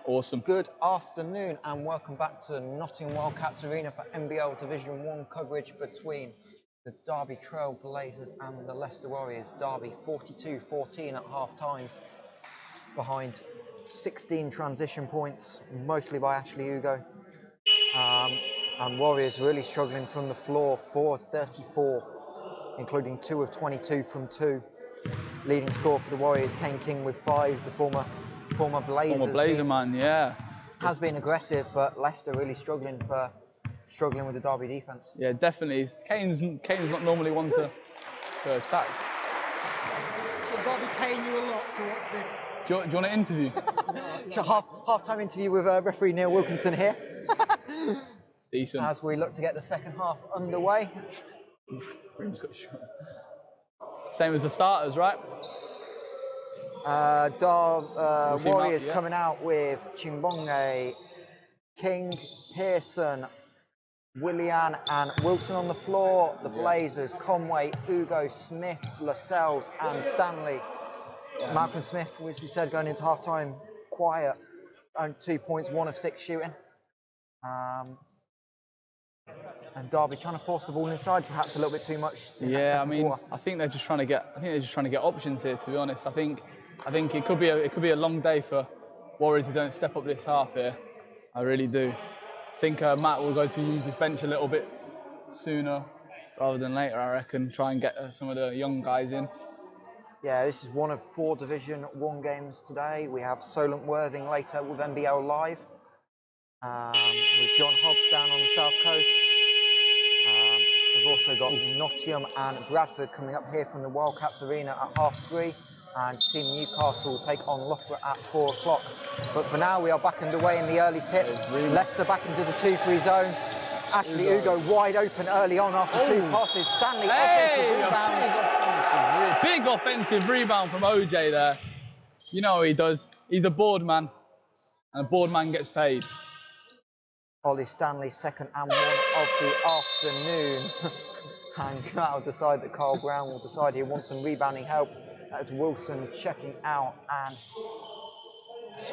Awesome. Good afternoon and welcome back to the Nottingham Wildcats Arena for NBL Division 1 coverage between the Derby Trailblazers and the Leicester Warriors. Derby 42-14 at half-time, behind 16 transition points, mostly by Ashley Ugo. And Warriors really struggling from the floor, 4 of 34, including 2 of 22 from 2. Leading scorer for the Warriors, Kane King with 5, the former Blazers. Former Blazer man, yeah. Has been aggressive, but Leicester really struggling with the Derby defence. Yeah, definitely. Kane's not normally one to attack. Will Bobby paying you a lot to watch this? Do you want an interview? So half-time interview with referee Neil Wilkinson here. Decent. As we look to get the second half underway. Same as the starters, right? Warriors yeah. coming out with Chimbonge, King, Pearson, Willian and Wilson on the floor. The Blazers, Conway, Ugo, Smith, Lascelles and Stanley. Malcolm Smith, as we said, going into half-time, quiet, owned 2 points, 1 of 6 shooting. And Derby trying to force the ball inside, perhaps a little bit too much. Yeah, I mean, I think they're just trying to get options here. To be honest, I think it could be a long day for Warriors who don't step up this half here. I really do. I think Matt will go to use his bench a little bit sooner rather than later. I reckon try and get some of the young guys in. Yeah, this is one of 4 Division 1 games today. We have Solent Worthing later with NBL Live. With John Hobbs down on the south coast. We've also got Nottingham and Bradford coming up here from the Wildcats Arena at 3:30. And Team Newcastle will take on Loughborough at 4 o'clock. But for now, we are back underway in the early tip. Leicester back into the 2-3 zone. Ashley Ugo wide open early on after 2 passes. Stanley offensive rebound. Big offensive rebound from OJ there. You know what he does. He's a board man, and a board man gets paid. Ollie Stanley, second and 1 of the afternoon. And that'll decide that Carl Brown will decide he wants some rebounding help. That's Wilson checking out and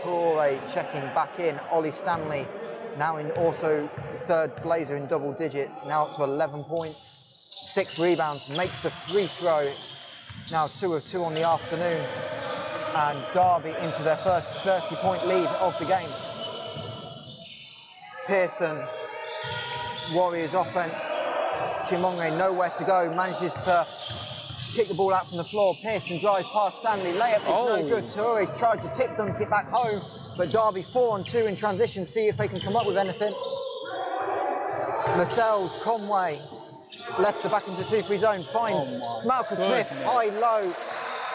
Torre checking back in. Ollie Stanley now in also the 3rd Blazer in double digits, now up to 11 points, 6 rebounds, makes the free throw. Now 2 of 2 on the afternoon. And Derby into their first 30-point lead of the game. Pearson, Warriors offense. Chimonge nowhere to go, manages to kick the ball out from the floor. Pearson drives past Stanley, layup is no good. Torre tried to tip dunk it back home, but Derby 4-on-2 in transition, see if they can come up with anything. Lascelles, Conway, Leicester back into 2-3 zone, finds Malcolm Smith, high-low,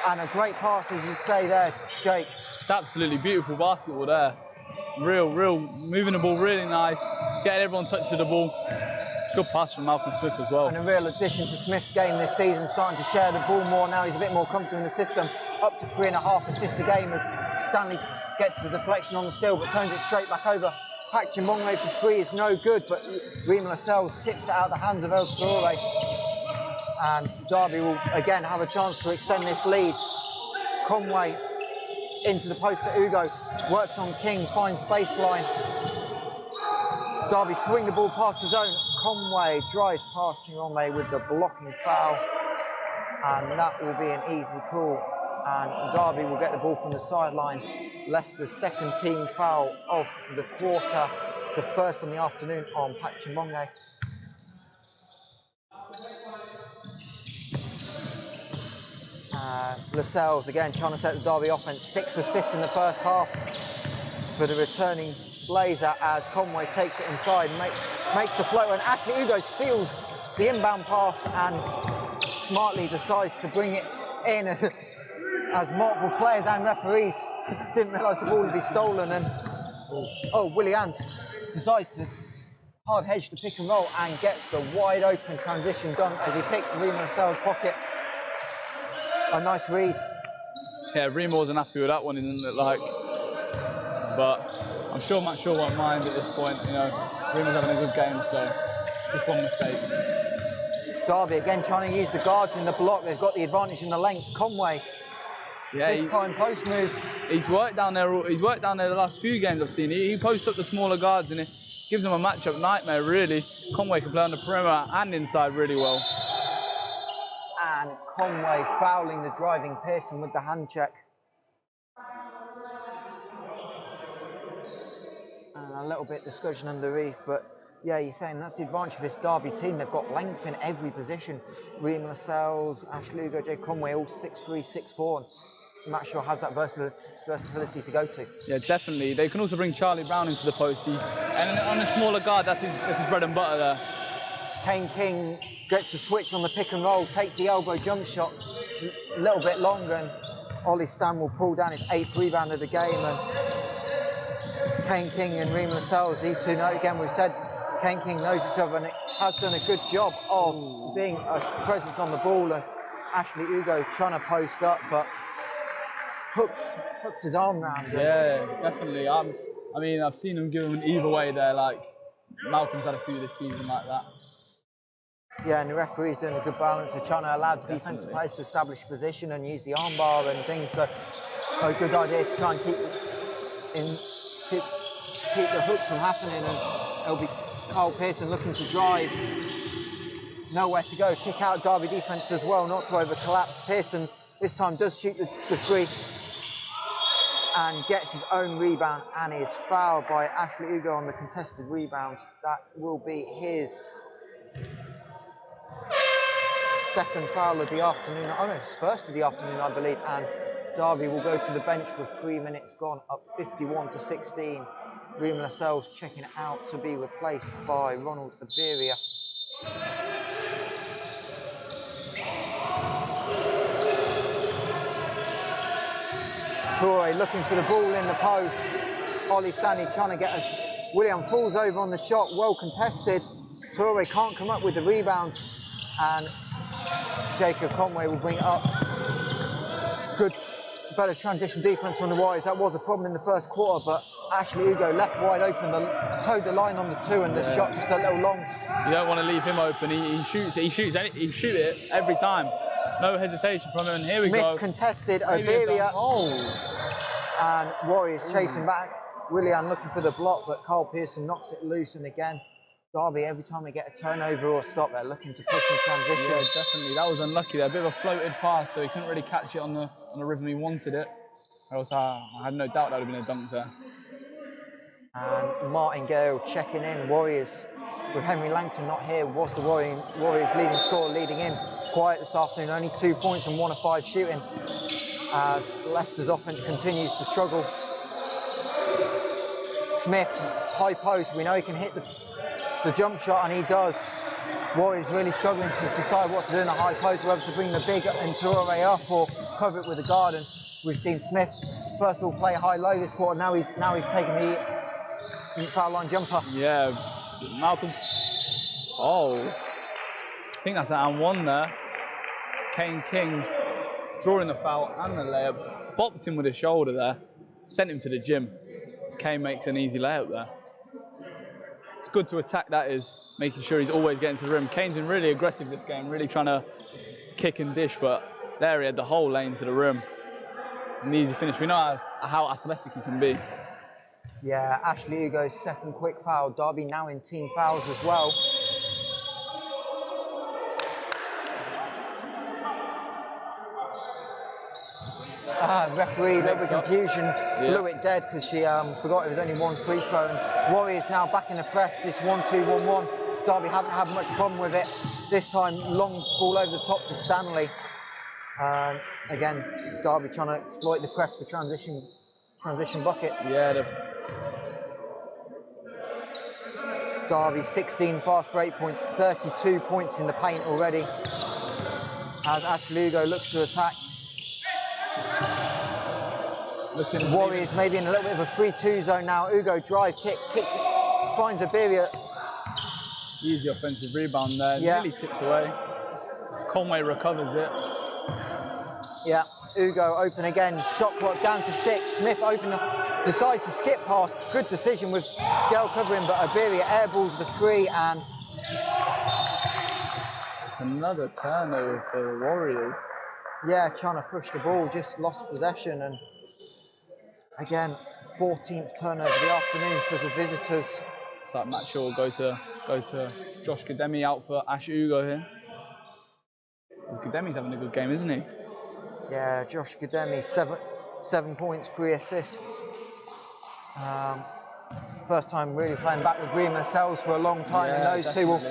and a great pass, as you say there, Jake. It's absolutely beautiful basketball there. Real, moving the ball really nice, getting everyone touch to the ball. It's a good pass from Malcolm Smith as well. And a real addition to Smith's game this season, starting to share the ball more now. He's a bit more comfortable in the system, up to 3.5 assists a game as Stanley gets the deflection on the steal, but turns it straight back over. Pak Chimonge for 3 is no good, but Rima Lascelles tips it out of the hands of El Torre. And Derby will again have a chance to extend this lead. Conway into the post to Ugo, works on King, finds baseline. Derby swing the ball past the zone. Conway drives past Chimonge with the blocking foul. And that will be an easy call. And Derby will get the ball from the sideline. Leicester's 2nd team foul of the quarter, the 1st on the afternoon on Pak Chimonge. Lascelles again trying to set the Derby offense, 6 assists in the first half for the returning Blazer as Conway takes it inside, makes the float, and Ashley Ugo steals the inbound pass and smartly decides to bring it in as multiple players and referees didn't realise the ball would be stolen. And Willians decides to hard hedge the pick and roll and gets the wide open transition done as he picks Rima Lascelles' pocket. A nice read. Yeah, Rima wasn't happy with that one, it didn't look like. But I'm sure Matt Shaw won't mind at this point. You know, Rima's having a good game, so just one mistake. Derby again trying to use the guards in the block. They've got the advantage in the length. Conway Yeah, This time post move. He's worked down there. He's worked down there the last few games I've seen. He posts up the smaller guards and it gives them a matchup nightmare. Really, Conway can play on the perimeter and inside really well. And Conway fouling the driving Pearson with the hand check. And a little bit discussion underneath, but yeah, you're saying that's the advantage of this Derby team. They've got length in every position. Reem Lascelles, Ashley Ugo, Jay Conway, all 6'3", 6'4". And Matt Shaw has that versatility to go to. Yeah, definitely. They can also bring Charlie Brown into the post. And on a smaller guard, that's his bread and butter there. Kane King gets the switch on the pick and roll, takes the elbow jump shot a little bit longer, and Ollie Stan will pull down his 8th rebound of the game. And Kane King and Reem Lascelles, these two know, again, we've said Kane King knows each other and has done a good job of being a presence on the ball. And Ashley Ugo trying to post up, but hooks his arm round him. Yeah, definitely. I mean, I've seen him give him an either way there. Like Malcolm's had a few this season like that. Yeah, and the referee's doing a good balance of trying to allow the defensive players to establish position and use the armbar and things. So, a good idea to try and keep the hooks from happening. And it'll be Carl Pearson looking to drive. Nowhere to go. Kick out Derby defence as well, not to over collapse. Pearson this time does shoot the three and gets his own rebound and is fouled by Ashley Ugo on the contested rebound. That will be his second foul of the afternoon. Oh no, his first of the afternoon, I believe. And Derby will go to the bench with 3 minutes gone, up 51-16. Reem Lascelles checking out to be replaced by Ronald Iberia. Torre looking for the ball in the post. Ollie Stanley trying to get a... William falls over on the shot, well contested. Torre can't come up with the rebound. And Jacob Conway will bring it up. Good, better transition defense from the Warriors. That was a problem in the first quarter, but Ashley Ugo left wide open, towed the line on the two, and the shot just a little long. You don't want to leave him open. He shoots it every time. No hesitation from him. And here we go. Smith contested, Iberia. And Warriors chasing back. Willian looking for the block, but Carl Pearson knocks it loose. And again, Derby, every time they get a turnover or stop, they're looking to push and transition. Yeah, definitely. That was unlucky there. A bit of a floated pass, so he couldn't really catch it on the rhythm he wanted it. Or else I had no doubt that would have been a dunk there. And Martin Gale checking in. Warriors, with Henry Langton not here, was the Warriors leading scorer leading in. Quiet this afternoon, only 2 points and 1 of 5 shooting, as Leicester's offense continues to struggle. Smith, high post, we know he can hit the jump shot, and he does. Warriors really struggling to decide what to do in a high post, whether to bring the big and Torre up or cover it with a guard. And we've seen Smith first of all play high-low this quarter. Now he's taking the foul line jumper. Yeah, Malcolm. Oh, I think that's an and one there. Kane King drawing the foul and the layup, bopped him with his shoulder there, sent him to the gym. Kane makes an easy layup there. It's good to attack, that is, making sure he's always getting to the rim. Kane's been really aggressive this game, really trying to kick and dish, but there he had the whole lane to the rim. An easy finish. We know how athletic he can be. Yeah, Ashley Ugo's second quick foul. Derby now in team fouls as well. Referee, a little bit of confusion, blew it dead because she forgot it was only one free throw. And Warriors now back in the press, this 1-2-1-1. Derby haven't had much problem with it. This time, long ball over the top to Stanley. And again, Derby trying to exploit the press for transition buckets. Yeah. Derby 16 fast break points, 32 points in the paint already. As Ashley Ugo looks to attack. Warriors maybe in a little bit of a 3-2 zone now. Ugo drive, kicks it, finds Iberia. Easy offensive rebound there, nearly tipped away. Conway recovers it. Yeah, Ugo open again, shot clock down to 6. Smith open, decides to skip past. Good decision with Gale covering, but Iberia airballs the 3, and it's another turnover for the Warriors. Yeah, trying to push the ball, just lost possession, and again, 14th turnover of the afternoon for the visitors. It's like Matt Shaw go to Josh Kademi out for Ash Ugo here. Kademi's having a good game, isn't he? Yeah, Josh Kademi, 7 points, 3 assists. First time really playing back with Rima Sells for a long time, and those two will,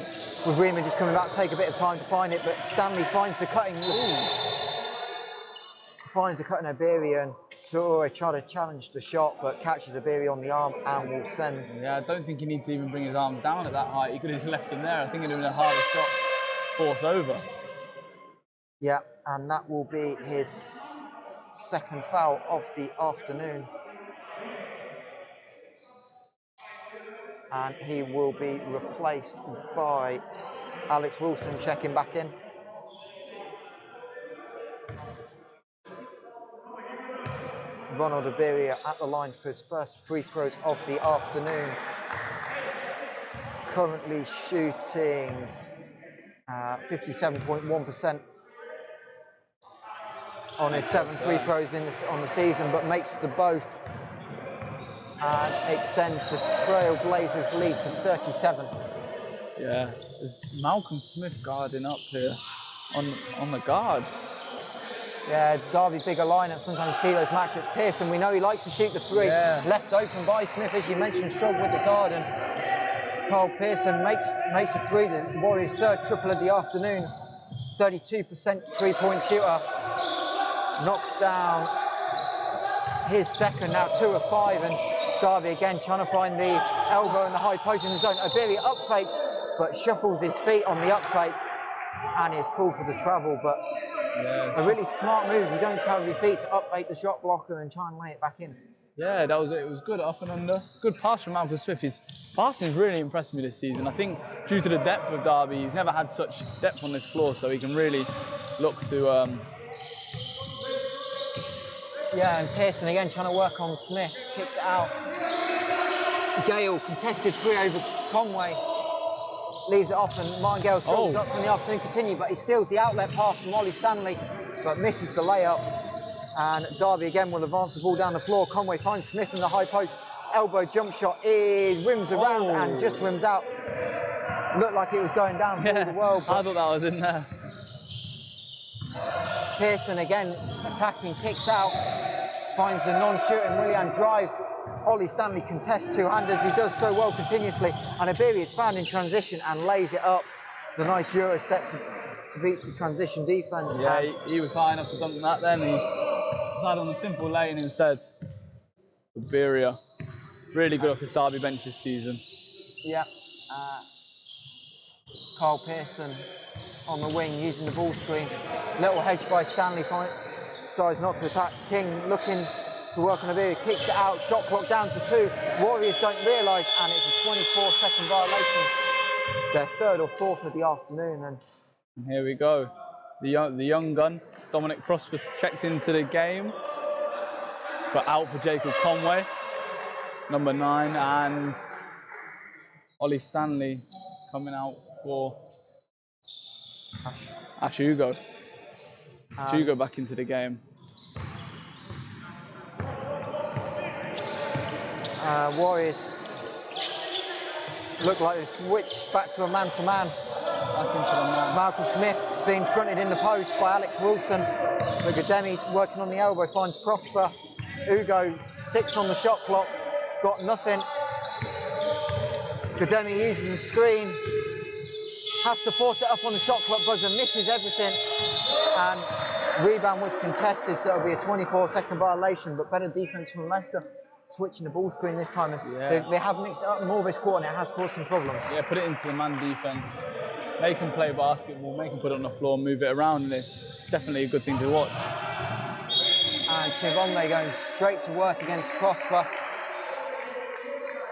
with Rima just coming back, take a bit of time to find it, but Stanley finds the cutting. Finds the cutting Iberi, and Traore tried to challenge the shot, but catches Iberi on the arm and will send. Yeah, I don't think he needs to even bring his arms down at that height. He could have just left them there. I think it would have been a harder shot force over. Yeah, and that will be his second foul of the afternoon. And he will be replaced by Alex Wilson, checking back in. Ronald Iberi at the line for his first free throws of the afternoon. Currently shooting 57.1% on his 7 free throws on the season, but makes the both and extends the Trailblazers lead to 37. Yeah, there's Malcolm Smith guarding up here on the guard. Yeah, Derby bigger lineup. Sometimes you see those matchups. Pearson, we know he likes to shoot the three. Yeah. Left open by Smith, as you mentioned, struggled with the guard. And Carl Pearson makes the three. The Warriors' third triple of the afternoon. 32% three-point shooter. Knocks down his second, now 2 of 5. And Derby again trying to find the elbow in the high post in the zone. Iberi up fakes, but shuffles his feet on the up fake. And is called for the travel, but a really smart move. You don't cover your feet to up fake the shot blocker and try and lay it back in. Yeah, that was it. It was good up and under. Good pass from Malcolm Smith. His passing's really impressed me this season. I think due to the depth of Derby, he's never had such depth on this floor, so he can really look to. Yeah, and Pearson again trying to work on Smith. Kicks it out. Gale contested three over Conway. Leaves it off, and Martin Gale struggles up from the afternoon continue, but he steals the outlet pass from Ollie Stanley, but misses the layup. And Derby again will advance the ball down the floor. Conway finds Smith in the high post. Elbow jump shot is rims around and just rims out. Looked like it was going down for all the world. I thought that was in there. Pearson again attacking, kicks out, finds a non-shooting. Willian drives. Ollie Stanley contests two-handers. He does so well continuously. And Iberi is found in transition and lays it up. The nice Euro step to beat the transition defence. Yeah, he was high enough to dunk that then. He decided on a simple lane instead. Iberia. Really good off his Derby bench this season. Yeah. Carl Pearson on the wing using the ball screen. Little hedge by Stanley. Decides not to attack. King looking to work on Iberi. Kicks it out. Shot clock down to 2. Warriors don't realise, and it's a 24-second violation. Their third or fourth of the afternoon. And here we go. The young gun, Dominic Prosper, checks into the game. But out for Jacob Conway, number 9, and Ollie Stanley coming out for Ash Ugo. Ash Ugo back into the game. Warriors look like they switched back to a man-to-man. Back into the man. Malcolm Smith being fronted in the post by Alex Wilson. But Gademi working on the elbow finds Prosper. Ugo 6 on the shot clock, got nothing. Gademi uses the screen, has to force it up on the shot clock buzzer, misses everything, and rebound was contested, so it'll be a 24-second violation, but better defense from Leicester, switching the ball screen this time. They have mixed it up more this quarter, and it has caused some problems. Yeah, put it into the man defense. Make him play basketball, make him put it on the floor, move it around, and it's definitely a good thing to watch. And Chibombe going straight to work against Prosper.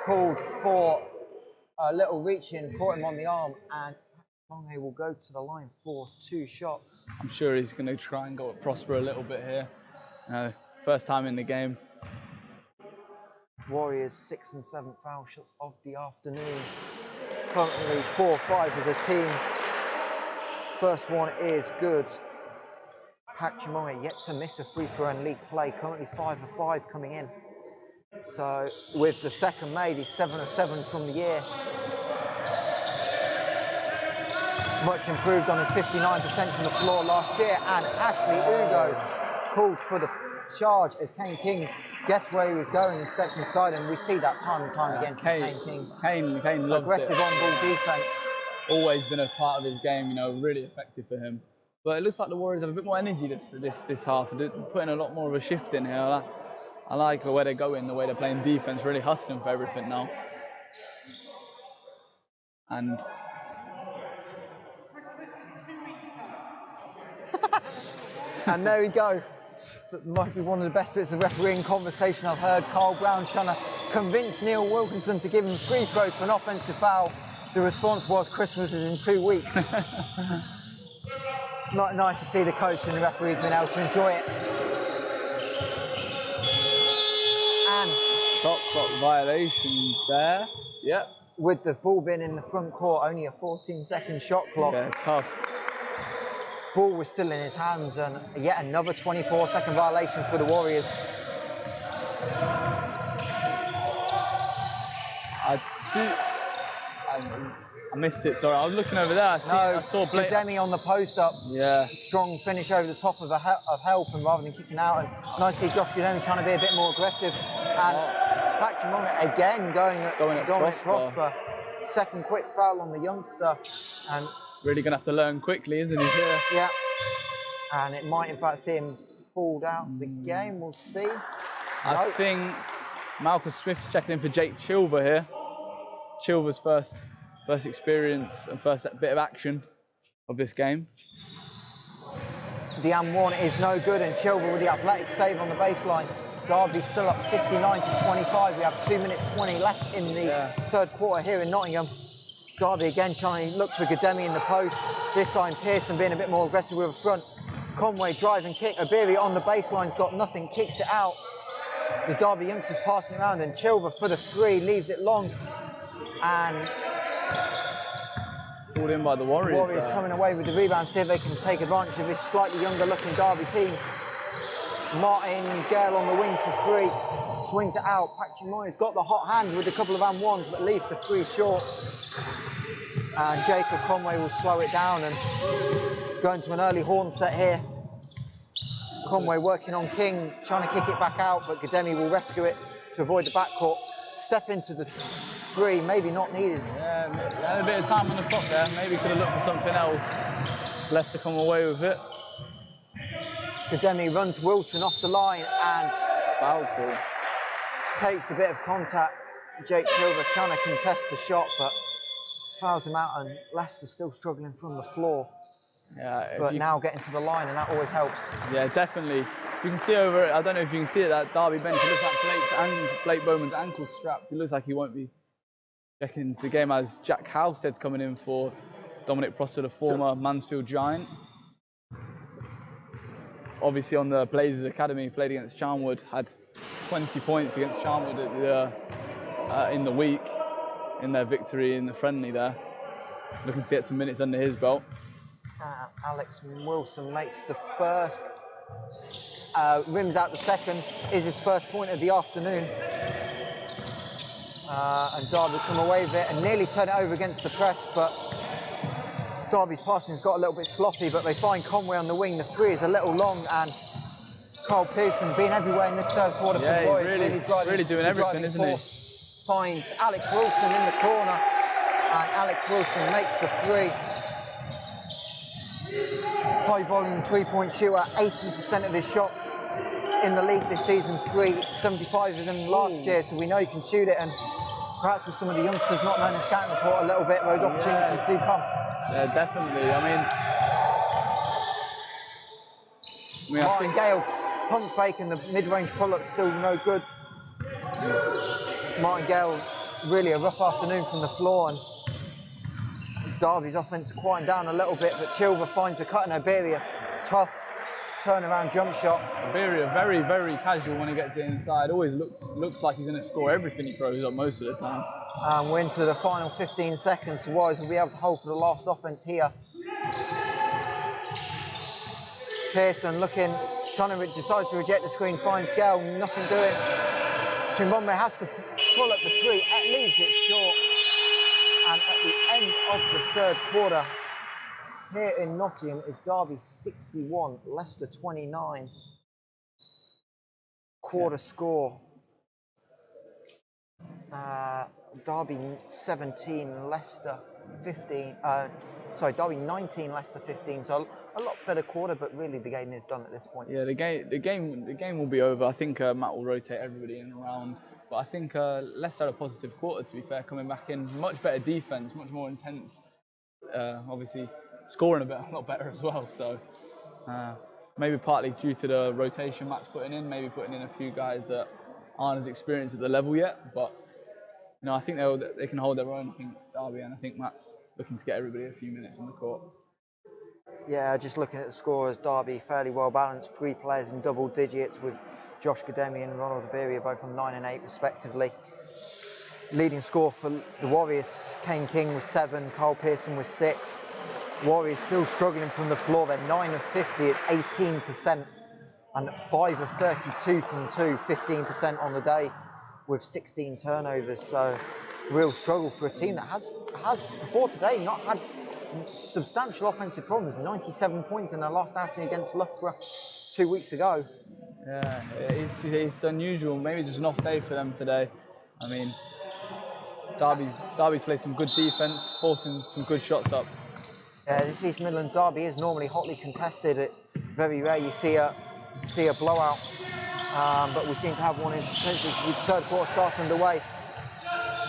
Called for a little reach in, caught him on the arm, and Chibombe will go to the line for 2 shots. I'm sure he's going to try and go at Prosper a little bit here. First time in the game. Warriors 6th and 7th foul shots of the afternoon. Currently 4-5 as a team. First one is good. Chapman yet to miss a free throw in league play, currently 5 of 5 coming in. So with the second made, he's 7 of 7 from the year. Much improved on his 59% from the floor last year. And Ashley Ugo called for the charge as Kane King guessed where he was going and stepped inside, and we see that time and time again from Kane King. Kane loves aggressive it. on-ball defense. Always been a part of his game, you know, really effective for him. But it looks like the Warriors have a bit more energy this half. They're putting a lot more of a shift in here. I like the way they're going, the way they're playing defense, really hustling for everything now. And and there we go. That might be one of the best bits of refereeing conversation I've heard. Carl Brown trying to convince Neil Wilkinson to give him free throws for an offensive foul. The response was, Christmas is in 2 weeks. Not nice to see the coach and the referees being able to enjoy it. And shot clock violation there. Yep. With the ball being in the front court, only a 14-second shot clock. Yeah, tough. Ball was still in his hands, and yet another 24-second violation for the Warriors. I missed it, sorry. I was looking over there. I saw Blake. Demi on the post up. Yeah. Strong finish over the top of help, and rather than kicking out. And nice to see Josh Demi trying to be a bit more aggressive. And Patrick Monger again going at Dominic Prosper. Second quick foul on the youngster. And really going to have to learn quickly, isn't he? Yeah. And it might, in fact, see him pulled out the game. We'll see. I think Malcolm Smith's checking in for Jake Chilver here. Chilver's first experience and first bit of action of this game. The M1 is no good, and Chilver with the athletic save on the baseline. Derby still up 59-25. We have 2 minutes 20 left in the third quarter here in Nottingham. Derby again trying to look for Gademi in the post. This time Pearson being a bit more aggressive with a front. Conway driving kick. Obiri on the baseline's got nothing, kicks it out. The Derby youngsters passing around, and Chilver for the three, leaves it long. And pulled in by the Warriors. Warriors coming away with the rebound, see if they can take advantage of this slightly younger looking Derby team. Martin Gale on the wing for three, swings it out. Patrick Moyer's got the hot hand with a couple of and-ones, but leaves the three short. And Jacob Conway will slow it down and go into an early horn set here. Conway working on King, trying to kick it back out, but Gademi will rescue it to avoid the backcourt. Step into the three, maybe not needed. Yeah, had a bit of time on the clock there. Maybe could have looked for something else. Leicester come away with it. Gademi runs Wilson off the line and foul call. Takes the bit of contact. Jake Silver trying to contest the shot, but fouls him out, and Leicester still struggling from the floor. Yeah, but now getting to the line, and that always helps. Yeah, definitely. You can see over it, I don't know if you can see it, that Derby bench, it looks like Blake Bowman's ankle strapped. It looks like he won't be checking into the game, as Jack Halstead's coming in for Dominic Prosser, the former Mansfield Giant. Obviously on the Blazers Academy, played against Charnwood, had 20 points against Charnwood in the week, in their victory in the friendly there. Looking to get some minutes under his belt. Alex Wilson makes the first, rims out the second, is his first point of the afternoon. And Derby come away with it and nearly turn it over against the press, but Derby's passing's got a little bit sloppy, but they find Conway on the wing. The three is a little long, and Carl Pearson being everywhere in this third quarter for the Warriors, really doing everything, isn't he? Finds Alex Wilson in the corner, and Alex Wilson makes the three. High volume three-point shooter, 80% of his shots in the league this season, 75 of them last year, so we know he can shoot it, and perhaps with some of the youngsters not knowing the scouting report a little bit, those opportunities do come. Yeah, definitely. Martin Gale, pump fake, and the mid-range pull-up still no good. Martin Gale, really a rough afternoon from the floor, and Derby's offense quieting down a little bit, but Chilver finds a cut, and Oberia, tough turnaround jump shot. Oberia, very, very casual when he gets it inside. Always looks like he's going to score everything he throws up most of the time. And we're into the final 15 seconds. The Warriors will be able to hold for the last offense here. Pearson looking, decides to reject the screen, finds Gale, nothing doing. Chimbombe has to pull up the three, it leaves it short. And at the end of the third quarter, here in Nottingham is Derby 61, Leicester 29. Quarter score. Derby 17, Leicester 15. Derby 19, Leicester 15. So a lot better quarter, but really the game is done at this point. Yeah, the game will be over. I think Matt will rotate everybody in and around. But I think Leicester had a positive quarter, to be fair, coming back in. Much better defence, much more intense. Obviously, scoring a lot better as well. So maybe partly due to the rotation Matt's putting in, maybe putting in a few guys that aren't as experienced at the level yet. But no, I think they can hold their own. I think Derby, and I think Matt's looking to get everybody a few minutes on the court. Yeah, just looking at the scores, Derby fairly well balanced. 3 players in double digits with Josh Gademi and Ronald Abiria both on 9 and 8 respectively. Leading score for the Warriors, Kane King was 7, Carl Pearson was 6. Warriors still struggling from the floor. They're 9 of 50, it's 18%, and 5 of 32 from 2, 15% on the day, with 16 turnovers. So real struggle for a team that has before today not had substantial offensive problems. 97 points in their last outing against Loughborough 2 weeks ago. Yeah, it's unusual. Maybe just an off day for them today. I mean, Derby's played some good defence, forcing some good shots up. Yeah, this East Midland derby is normally hotly contested. It's very rare you see a blowout, but we seem to have one in potential. The third quarter starts underway.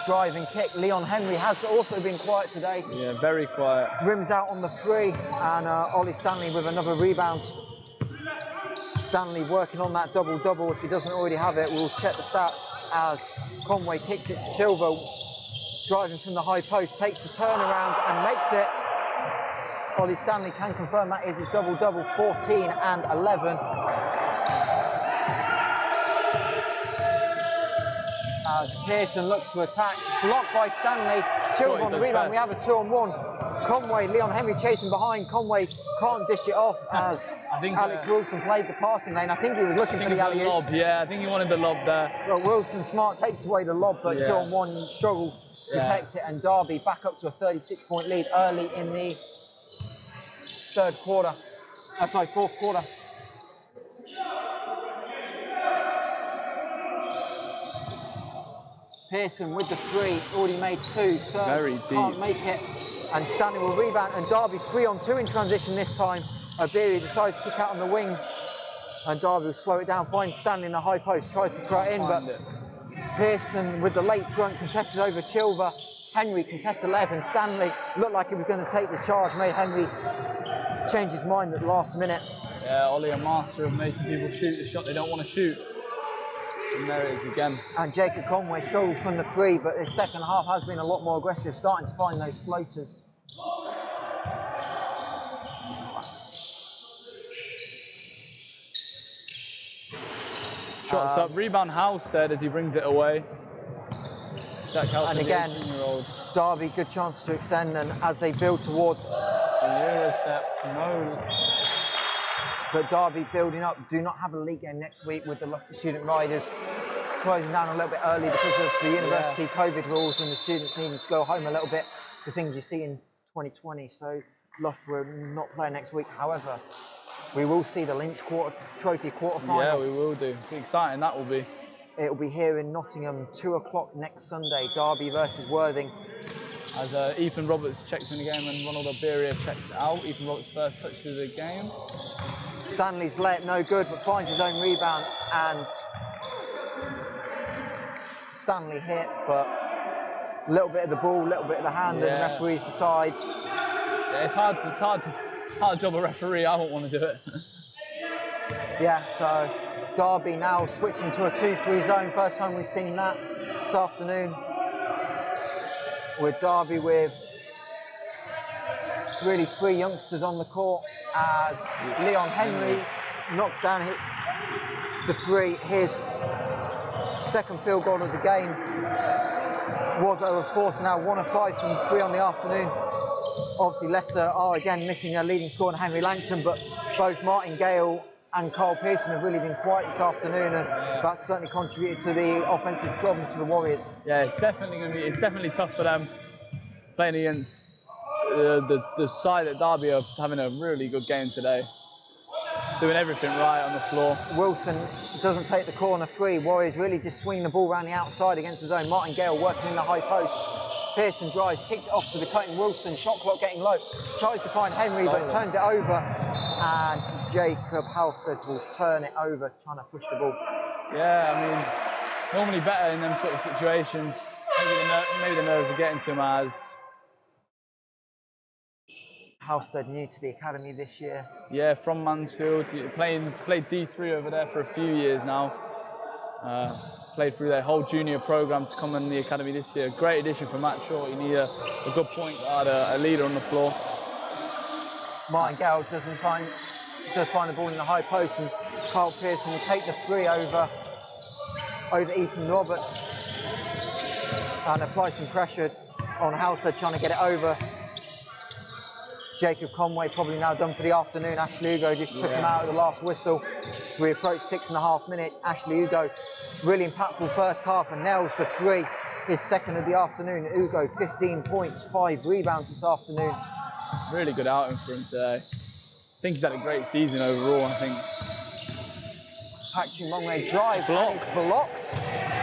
Drive and kick. Leon Henry has also been quiet today. Yeah, very quiet. Rims out on the 3, and Ollie Stanley with another rebound. Stanley working on that double-double. If he doesn't already have it, we'll check the stats as Conway kicks it to Chilver. Driving from the high post, takes the turnaround and makes it. Ollie Stanley can confirm that is his double-double, 14 and 11. As Pearson looks to attack, blocked by Stanley. Chilver on the rebound, we have a 2-on-1. Conway, Leon Henry chasing behind. Conway can't dish it off as Alex Wilson played the passing lane. I think he was looking for the alley-oop. Lob, yeah, I think he wanted the lob there. Well, Wilson smart takes away the lob, but 2-on-1 struggle to protect it, and Derby back up to a 36-point lead early in the fourth quarter. Pearson with the 3, already made 2, third Very can't deep. make it, and Stanley will rebound, and Derby 3-on-2 in transition this time. Abiria decides to kick out on the wing, and Derby will slow it down, finds Stanley in the high post, tries to throw it in, but Pearson with the late throw contested over Chilver. Henry contested layup, and Stanley looked like he was going to take the charge, made Henry change his mind at the last minute. Yeah, Ollie, a master of making people shoot the shot they don't want to shoot. And there it is again. And Jacob Conway struggled from the 3, but his second half has been a lot more aggressive, starting to find those floaters. Shots up, rebound Halstead as he brings it away. Jack Halstead, and again, 18-year-old. Derby, good chance to extend, and as they build towards the Euro step, no. But Derby building up, do not have a league game next week with the Loughborough Student Riders closing down a little bit early because of the university COVID rules and the students needing to go home a little bit, the things you see in 2020. So Loughborough not playing next week. However, we will see the Lynch Trophy quarter-final. Yeah, we will do. Be exciting, that will be. It will be here in Nottingham, 2 o'clock next Sunday, Derby versus Worthing. As Ethan Roberts checks in the game and Ronald Abiria checks out. Ethan Roberts' first touch of the game. Stanley's layup no good, but finds his own rebound, and Stanley hit, but a little bit of the ball, a little bit of the hand, and referees decide. Yeah, it's hard job of referee. I won't want to do it. Yeah, so Derby now switching to a 2-3 zone. First time we've seen that this afternoon. With Derby with really 3 youngsters on the court as Leon Henry knocks down the 3. His second field goal of the game was over 4, so now 1 of 5 from 3 on the afternoon. Obviously Leicester are again missing their leading scorer, Henry Langton, but both Martin Gale and Carl Pearson have really been quiet this afternoon, and that's certainly contributed to the offensive problems for the Warriors. Yeah, it's definitely tough for them playing against the side at Derby are having a really good game today. Doing everything right on the floor. Wilson doesn't take the corner three. Warriors really just swing the ball around the outside against the zone. Martin Gale working in the high post. Pearson drives, kicks it off to the cutting Wilson. Shot clock getting low. Tries to find Henry, but turns it over. And Jacob Halstead will turn it over, trying to push the ball. Yeah, I mean, normally better in them sort of situations. Maybe the nerves are getting to him as. Halstead new to the academy this year. Yeah, from Mansfield. Played D3 over there for a few years now. Played through their whole junior program to come in the academy this year. Great addition for Matt Short. You need a good point guard, a leader on the floor. Martin Gale does find the ball in the high post, and Carl Pearson will take the three over Ethan Roberts and apply some pressure on Halstead, trying to get it over. Jacob Conway probably now done for the afternoon. Ashley Ugo just took him out of the last whistle. So we approach 6.5 minutes. Ashley Ugo, really impactful first half and nails the three. His second of the afternoon. Ugo, 15 points, 5 rebounds this afternoon. Really good outing for him today. I think he's had a great season overall, I think. Patrick Monray drives and it's blocked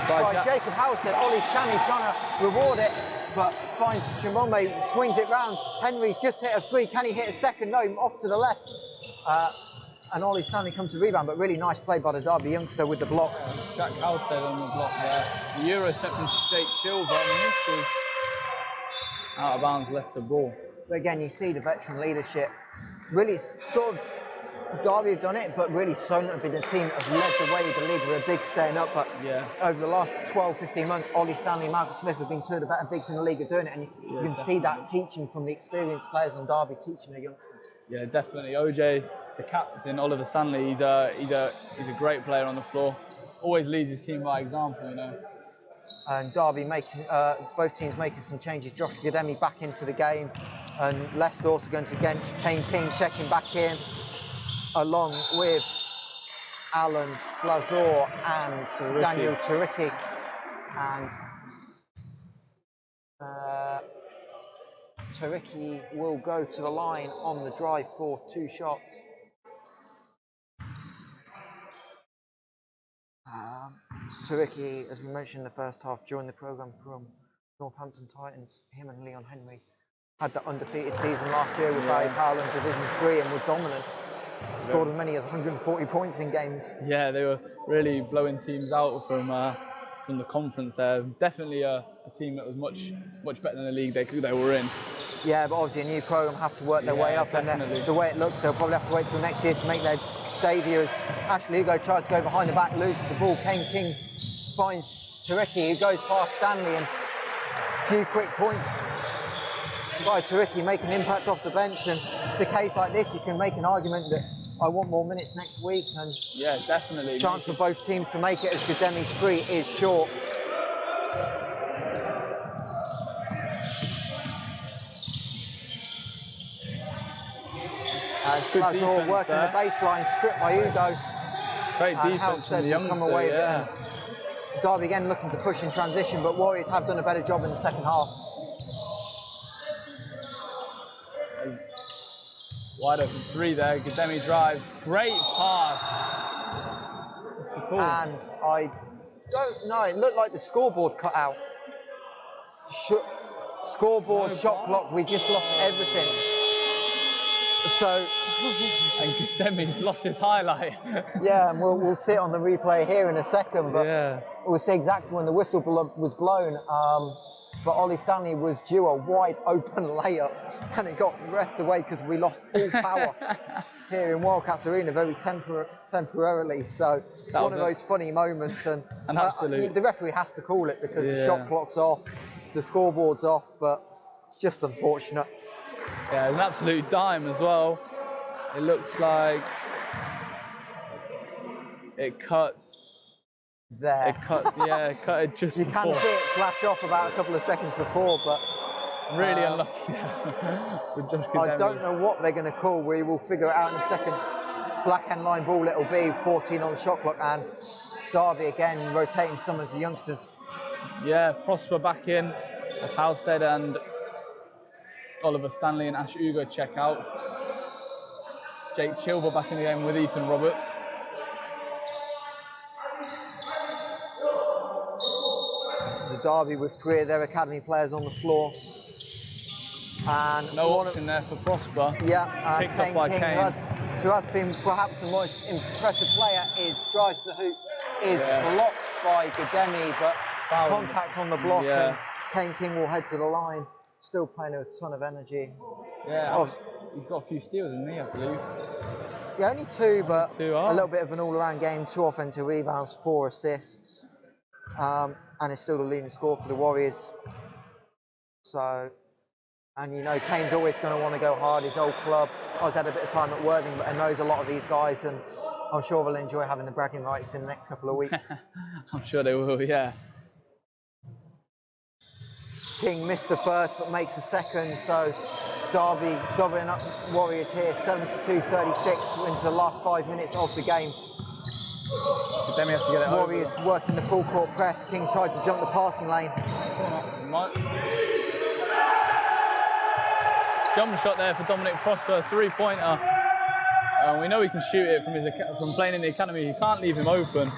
by Jacob Halstead. Ollie Chaney trying to reward it, but finds Chimome, swings it round. Henry's just hit a three. Can he hit a second? No, off to the left. And Ollie Stanley comes to rebound, but really nice play by the Derby youngster with the block. Jack Halstead on the block there. The Euro step from Jake Silver, misses. Out of bounds, Leicester ball. But again, you see the veteran leadership. Really sort of, Derby have done it, but really Solent have been the team that have led the way of the league. We're big staying up, but over the last 12, 15 months, Ollie Stanley and Marcus Smith have been two of the better bigs in the league at doing it, and you can see that teaching from the experienced players on Derby teaching the youngsters. Yeah, definitely. OJ, the captain, Oliver Stanley, he's a great player on the floor. Always leads his team by example, you know. And Derby making, both teams making some changes. Josh Gademi back into the game, and Leicester also going to bench. Kane King checking back in, along with Alan Slazor and Daniel Turicki. And Turicki will go to the line on the drive for 2 shots. Turicki, as we mentioned in the first half, during the programme from Northampton Titans, him and Leon Henry had the undefeated season last year with Barry Powell in Division 3 and were dominant. Scored as many as 140 points in games. Yeah, they were really blowing teams out from the conference there. Definitely a team that was much better than the league they were in. Yeah, but obviously a new programme have to work their way up, definitely. And the way it looks, they'll probably have to wait till next year to make their debut. As Ashley Ugo tries to go behind the back, loses the ball. Kane King finds Turicki, who goes past Stanley, and a few quick points by Turicki, making impact off the bench. And it's a case like this, you can make an argument that I want more minutes next week, and yeah, definitely. Chance for both teams to make it, as Gademi's free is short. As Slazor working the baseline, stripped by Ugo. Great defense from the youngster, come away with it. Derby again looking to push in transition, but Warriors have done a better job in the second half. Wide open three there, Gademi drives, great pass. What's the call? And I don't know, it looked like the scoreboard cut out. Scoreboard, shot clock, we just lost everything. So, and Gademi's lost his highlight. Yeah, and we'll see it on the replay here in a second, but we'll see exactly when the whistle was blown. But Ollie Stanley was due a wide open layup, and it got reffed away because we lost all power here in Wildcats Arena very temporarily. So one of those funny moments, and the referee has to call it because the shot clock's off, the scoreboard's off, but just unfortunate. Yeah, an absolute dime as well. It looks like it cuts. There. It cut it just You before. can see it flash off about a couple of seconds before, but really unlucky with Josh Gademi. I don't know what they're going to call. We will figure it out in a second. black end line ball it'll be, 14 on the shot clock, and Derby again rotating some of the youngsters. Yeah, Prosper back in as Halstead and Oliver Stanley and Ash Ugo check out. Jake Chilver back in the game with Ethan Roberts. The Derby with 3 of their academy players on the floor. And no option there for Prosper. Yeah, picked up by Kane. Who has been perhaps the most impressive player, drives to the hoop, is blocked by Gademi, but contact on the block, and Kane King will head to the line. Still playing with a ton of energy. Yeah, he's got a few steals in me, I believe. Yeah, only 2, but a little bit of an all-around game. 2 offensive rebounds, 4 assists, and is still the leading scorer for the Warriors. So, and you know, Kane's always going to want to go hard. His old club. I was had a bit of time at Worthing, but I knows a lot of these guys, and I'm sure they'll enjoy having the bragging rights in the next couple of weeks. I'm sure they will, yeah. King missed the first, but makes the second, so Derby doubling up Warriors here, 72-36 into the last 5 minutes of the game. Then we have to get it Warriors over. working the full court press. King tried to jump the passing lane. Jump shot there for Dominic Prosper, 3-pointer. We know he can shoot it from playing in the academy. You can't leave him open.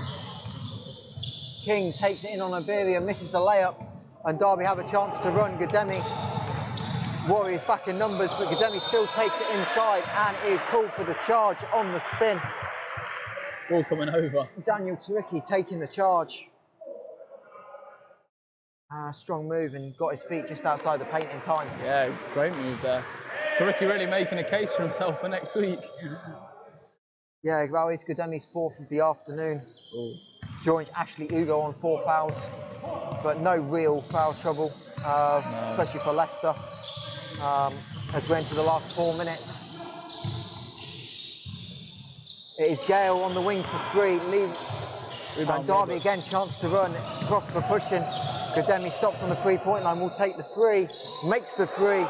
King takes it in on Iberia, misses the layup, and Derby have a chance to run. Gademi, Warriors back in numbers, but Gademi still takes it inside and is called for the charge on the spin. Ball coming over. Daniel Turicki taking the charge. Strong move and got his feet just outside the paint in time. Yeah, great move there. Turicki really making a case for himself for next week. Yeah, well, it's Gademi's 4th of the afternoon. Ooh. Joins Ashley Ugo on 4 fouls, but no real foul trouble, especially for Leicester, as we enter the last 4 minutes. It is Gale on the wing for 3, and Derby again, chance to run. Prosper pushing. Gademi stops on the 3-point line, will take the 3, makes the 3.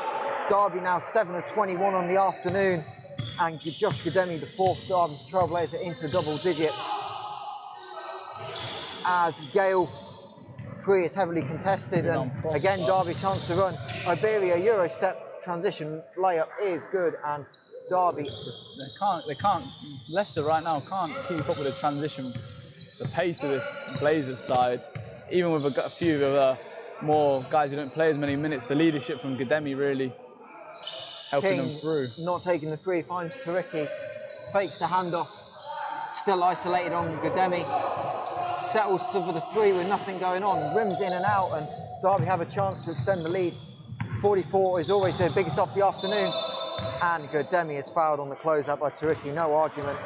Derby now 7 of 21 on the afternoon, and Josh Gademi, the 4th Derby Trailblazer, into double digits. As Gale 3 is heavily contested, and again Derby chance to run. Iberia Euro step transition layup is good, and Derby. They can't. Leicester right now can't keep up with the transition, the pace of this Blazers side. Even with a few of the more guys who don't play as many minutes, the leadership from Gademi really helping them through. Not taking the 3, finds Turicki, fakes the handoff, still isolated on Gademi, settles for the 3 with nothing going on, rims in and out, and Derby have a chance to extend the lead. 44 is always their biggest off the afternoon, and Gademi is fouled on the closeout by Turicki, no argument,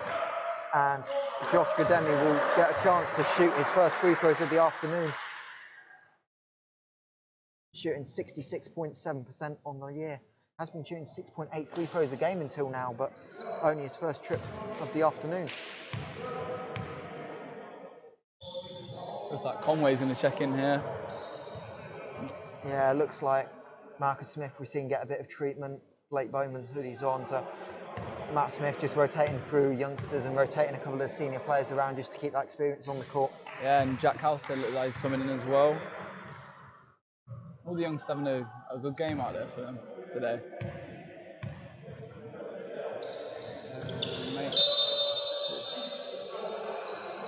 and Josh Gademi will get a chance to shoot his first free throws of the afternoon. Shooting 66.7% on the year. Has been shooting 6.8 free throws a game until now, but only his first trip of the afternoon. Looks like Conway's going to check in here. Yeah, looks like Marcus Smith we've seen get a bit of treatment. Blake Bowman's hoodie's on to Matt Smith, just rotating through youngsters and rotating a couple of the senior players around just to keep that experience on the court. Yeah, and Jack Halstead looks like he's coming in as well. All the youngsters having a good game out there for them today.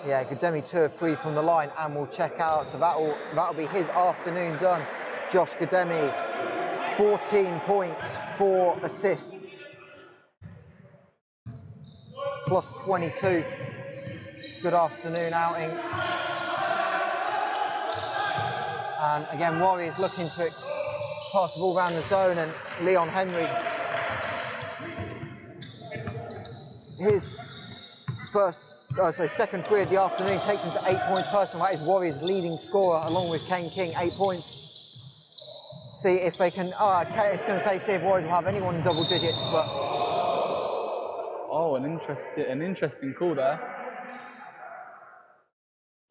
Yeah, Gademi 2 of 3 from the line and will check out, so that'll be his afternoon done. Josh Gademi, 14 points, 4 assists, plus 22. Good afternoon outing. And again, Warriors looking to pass the ball around the zone, and Leon Henry, his second 3 of the afternoon takes him to 8 points personal. That is Warriors' leading scorer, along with Kane King, 8 points. See if they can. It's going to say see if Warriors will have anyone in double digits, but. Oh, an interesting call there.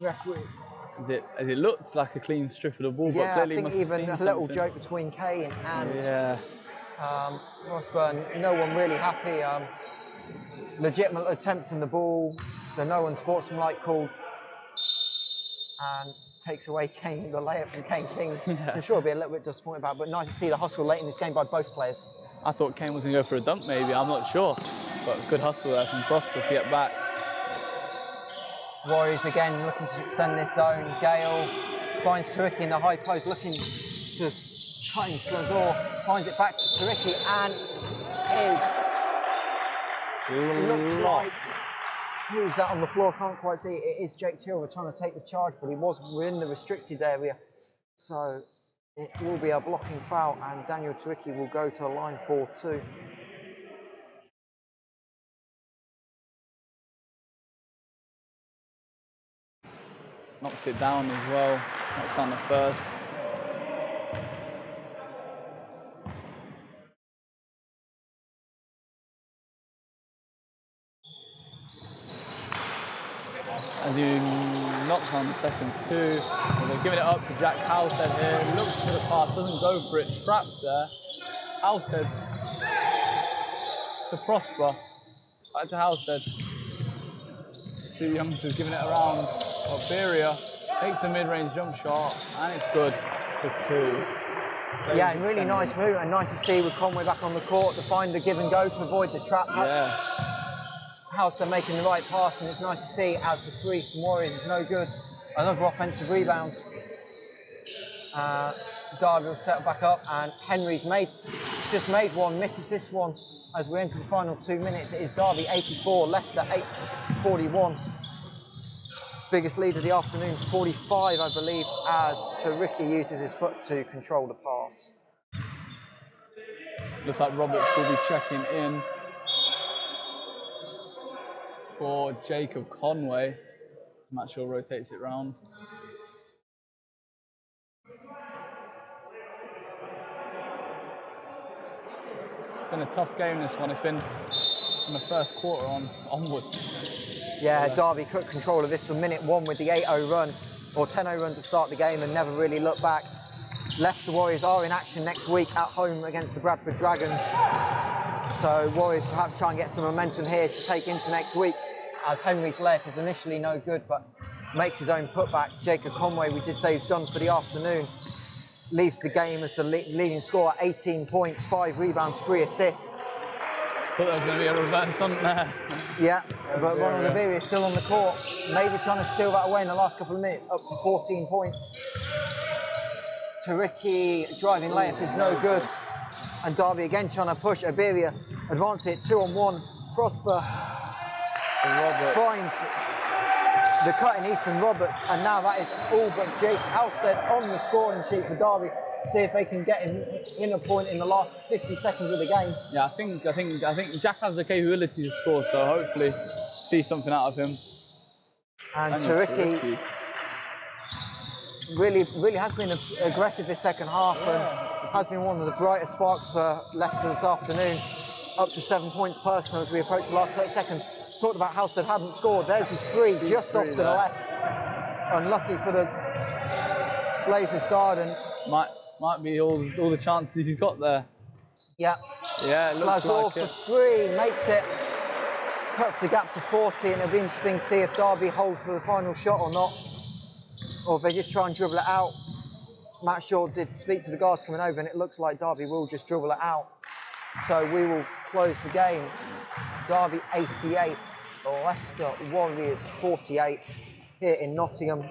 Referee. As it looked like a clean strip of the ball, Yeah, but clearly I think must have even seen a little something. joke between Kane and Prosper. No one really happy. legitimate attempt from the ball, so no unsportsmanlike called, and takes away Kane, the layup from Kane King, which I'm sure will be a little bit disappointed about, but nice to see the hustle late in this game by both players. I thought Kane was going to go for a dunk maybe, I'm not sure. But good hustle there from Prosper to get back. Warriors again looking to extend this zone. Gale finds Turicki in the high post, looking to change Slazor, finds it back to Turicki, and looks like, who's that on the floor? Can't quite see. It is Jake Tilver trying to take the charge, but he was within the restricted area. So it will be a blocking foul, and Daniel Turicki will go to the line for 2. Knocks it down as well, knocks down the first. As he knocks on the second 2, they're giving it up to Jack Halstead here. Looks for the pass, doesn't go for it, trapped there. Halstead to Prosper, back to Halstead. 2 youngsters giving it around. Iberia takes a mid-range jump shot, and it's good for 2. Yeah, and really nice move, and nice to see with Conway back on the court to find the give and go to avoid the trap. Yeah. Halstead making the right pass, and it's nice to see as the 3 from Warriors is no good. Another offensive rebound. Derby will settle back up, and Henry's just made one, misses this one as we enter the final 2 minutes. It is Derby 84, Leicester 41. Biggest lead of the afternoon, 45, I believe, as Turicki uses his foot to control the pass. Looks like Roberts will be checking in for Jacob Conway. Matchell rotates it round. It's been a tough game, this one. It's been from the first quarter onwards. Yeah, Derby took control of this from minute 1 with the 8-0 run, or 10-0 run to start the game, and never really looked back. Leicester Warriors are in action next week at home against the Bradford Dragons. So Warriors perhaps try and get some momentum here to take into next week, as Henry's layup is initially no good, but makes his own putback. Jacob Conway, we did say, is done for the afternoon. Leaves the game as the leading scorer, 18 points, 5 rebounds, 3 assists. Thought there was going to be a reverse dunk there. Yeah, but Ronald Iberia is still on the court, maybe trying to steal that away in the last couple of minutes, up to 14 points. Turicki driving layup is no good, and Derby again trying to push. Iberia advance it 2-on-1. Prosper finds the cut in Ethan Roberts, and now that is all but Jake Halstead on the scoring sheet for Derby. See if they can get him in a point in the last 50 seconds of the game. Yeah, I think Jack has the capability to score, so hopefully see something out of him. And Turicki really has been aggressive this second half, and has been one of the brightest sparks for Leicester this afternoon. Up to 7 points personal as we approach the last 30 seconds. Talked about Halstead hadn't scored. There's his 3 just off to the left. Unlucky for the Blazers guard, and might be all the chances he's got there. Yeah. Yeah, it looks like for 3, makes it, cuts the gap to 40, and it'll be interesting to see if Derby holds for the final shot or not, or if they just try and dribble it out. Matt Shaw did speak to the guards coming over, and it looks like Derby will just dribble it out. So we will close the game. Derby 88, Leicester Warriors 48 here in Nottingham.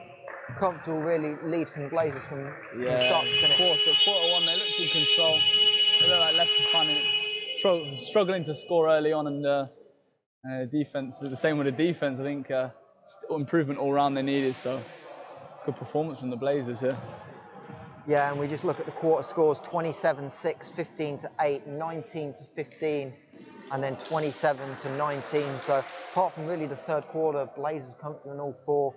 Comfortable really lead from the Blazers from start to finish. Quarter 1, they looked in control. They look like Leicester finding it, struggling to score early on, and defense, the same with the defense. I think improvement all round they needed, so good performance from the Blazers here. Yeah, and we just look at the quarter scores: 27-6, 15-8, 19-15, and then 27-19. So apart from really the third quarter, Blazers comfortable in all 4.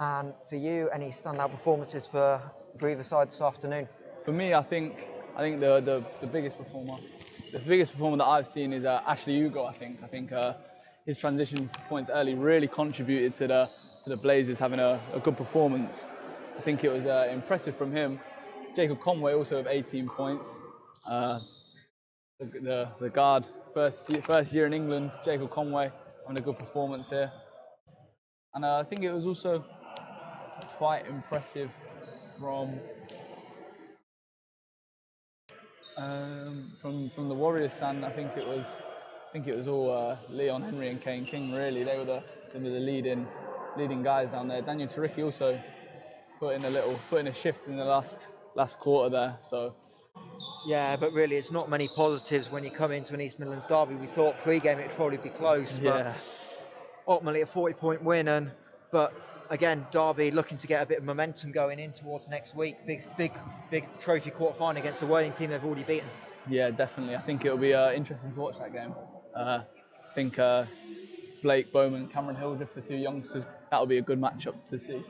And for you, any standout performances for either side this afternoon? For me, I think the biggest performer that I've seen is Ashley Ugo. I think his transition points early really contributed to the Blazers having a good performance. I think it was impressive from him. Jacob Conway also with 18 points. The guard first year in England. Jacob Conway having a good performance here, and I think it was also quite impressive from the Warriors stand. I think it was all Leon Henry and Kane King. Really, they were the leading guys down there. Daniel Taricki also put in a shift in the last quarter there. So yeah, but really, it's not many positives when you come into an East Midlands derby. We thought pre-game it'd probably be close, but ultimately a 40-point win. But again, Derby looking to get a bit of momentum going in towards next week. Big trophy quarter-final against the Worthing team they've already beaten. Yeah, definitely. I think it'll be interesting to watch that game. I think Blake Bowman, Cameron Hildreth, the two youngsters, that'll be a good matchup to see.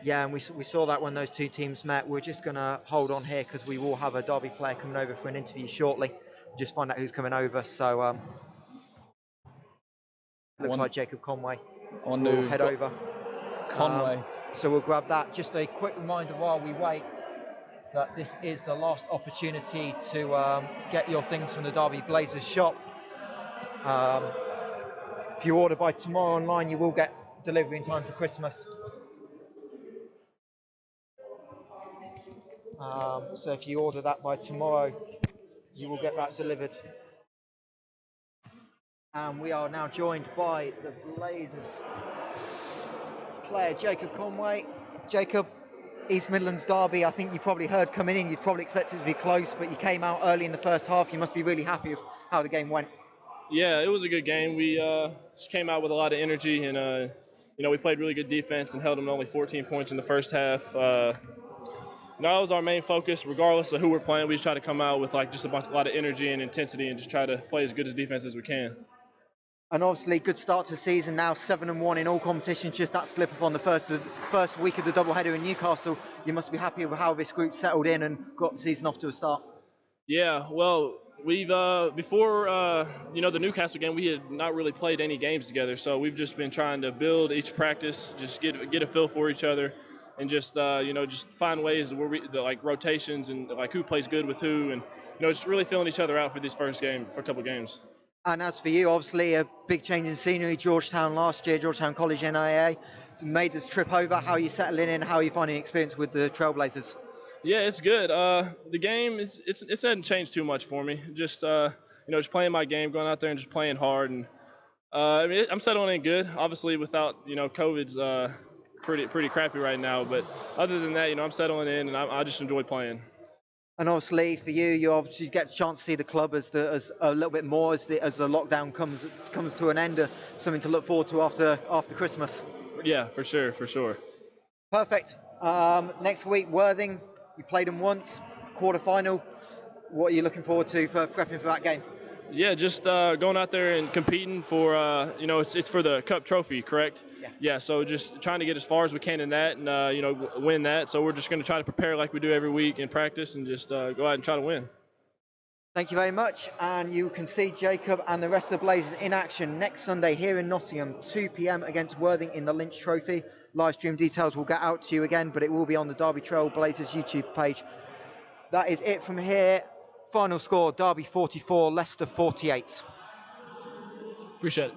Yeah, and we saw that when those two teams met. We're just going to hold on here because we will have a Derby player coming over for an interview shortly. Just find out who's coming over. So looks like Jacob Conway will head over. Conway. So we'll grab that. Just a quick reminder while we wait that this is the last opportunity to get your things from the Derby Blazers shop. If you order by tomorrow online, you will get delivery in time for Christmas. So if you order that by tomorrow, you will get that delivered. And we are now joined by the Blazers player, Jacob Conway. Jacob, East Midlands derby, I think you probably heard coming in, you'd probably expect it to be close, but you came out early in the first half. You must be really happy with how the game went. Yeah, it was a good game. We just came out with a lot of energy, and we played really good defense and held them to only 14 points in the first half. That was our main focus, regardless of who we're playing. We just try to come out with just a lot of energy and intensity, and just try to play as good as defense as we can. And obviously, good start to the season now, 7-1 in all competitions. Just that slip up on the first week of the doubleheader in Newcastle. You must be happy with how this group settled in and got the season off to a start. Yeah, well, we've before the Newcastle game, we had not really played any games together, so we've just been trying to build each practice, just get a feel for each other, and just find ways where rotations and who plays good with who, and just really filling each other out for this first game, for a couple of games. And as for you, obviously a big change in scenery. Georgetown last year, Georgetown College NIA, made this trip over. How are you settling in? How are you finding the experience with the Trailblazers? Yeah, it's good. The game, it hasn't changed too much for me. Just just playing my game, going out there and just playing hard, and I'm settling in good. Obviously, without COVID's pretty crappy right now, but other than that, I'm settling in, and I just enjoy playing. And obviously for you obviously get a chance to see the club as a little bit more as the lockdown comes to an end. Something to look forward to after Christmas. Yeah, for sure. Perfect. Next week, Worthing. You played them once, quarter-final. What are you looking forward to for prepping for that game? Yeah, just going out there and competing for, it's for the Cup trophy, correct? Yeah, so just trying to get as far as we can in that and, win that. So we're just going to try to prepare like we do every week in practice and just go out and try to win. Thank you very much. And you can see Jacob and the rest of the Blazers in action next Sunday here in Nottingham, 2 p.m. against Worthing in the Lynch Trophy. Live stream details will get out to you again, but it will be on the Derby Trailblazers YouTube page. That is it from here. Final score, Derby 44, Leicester 48. Appreciate it.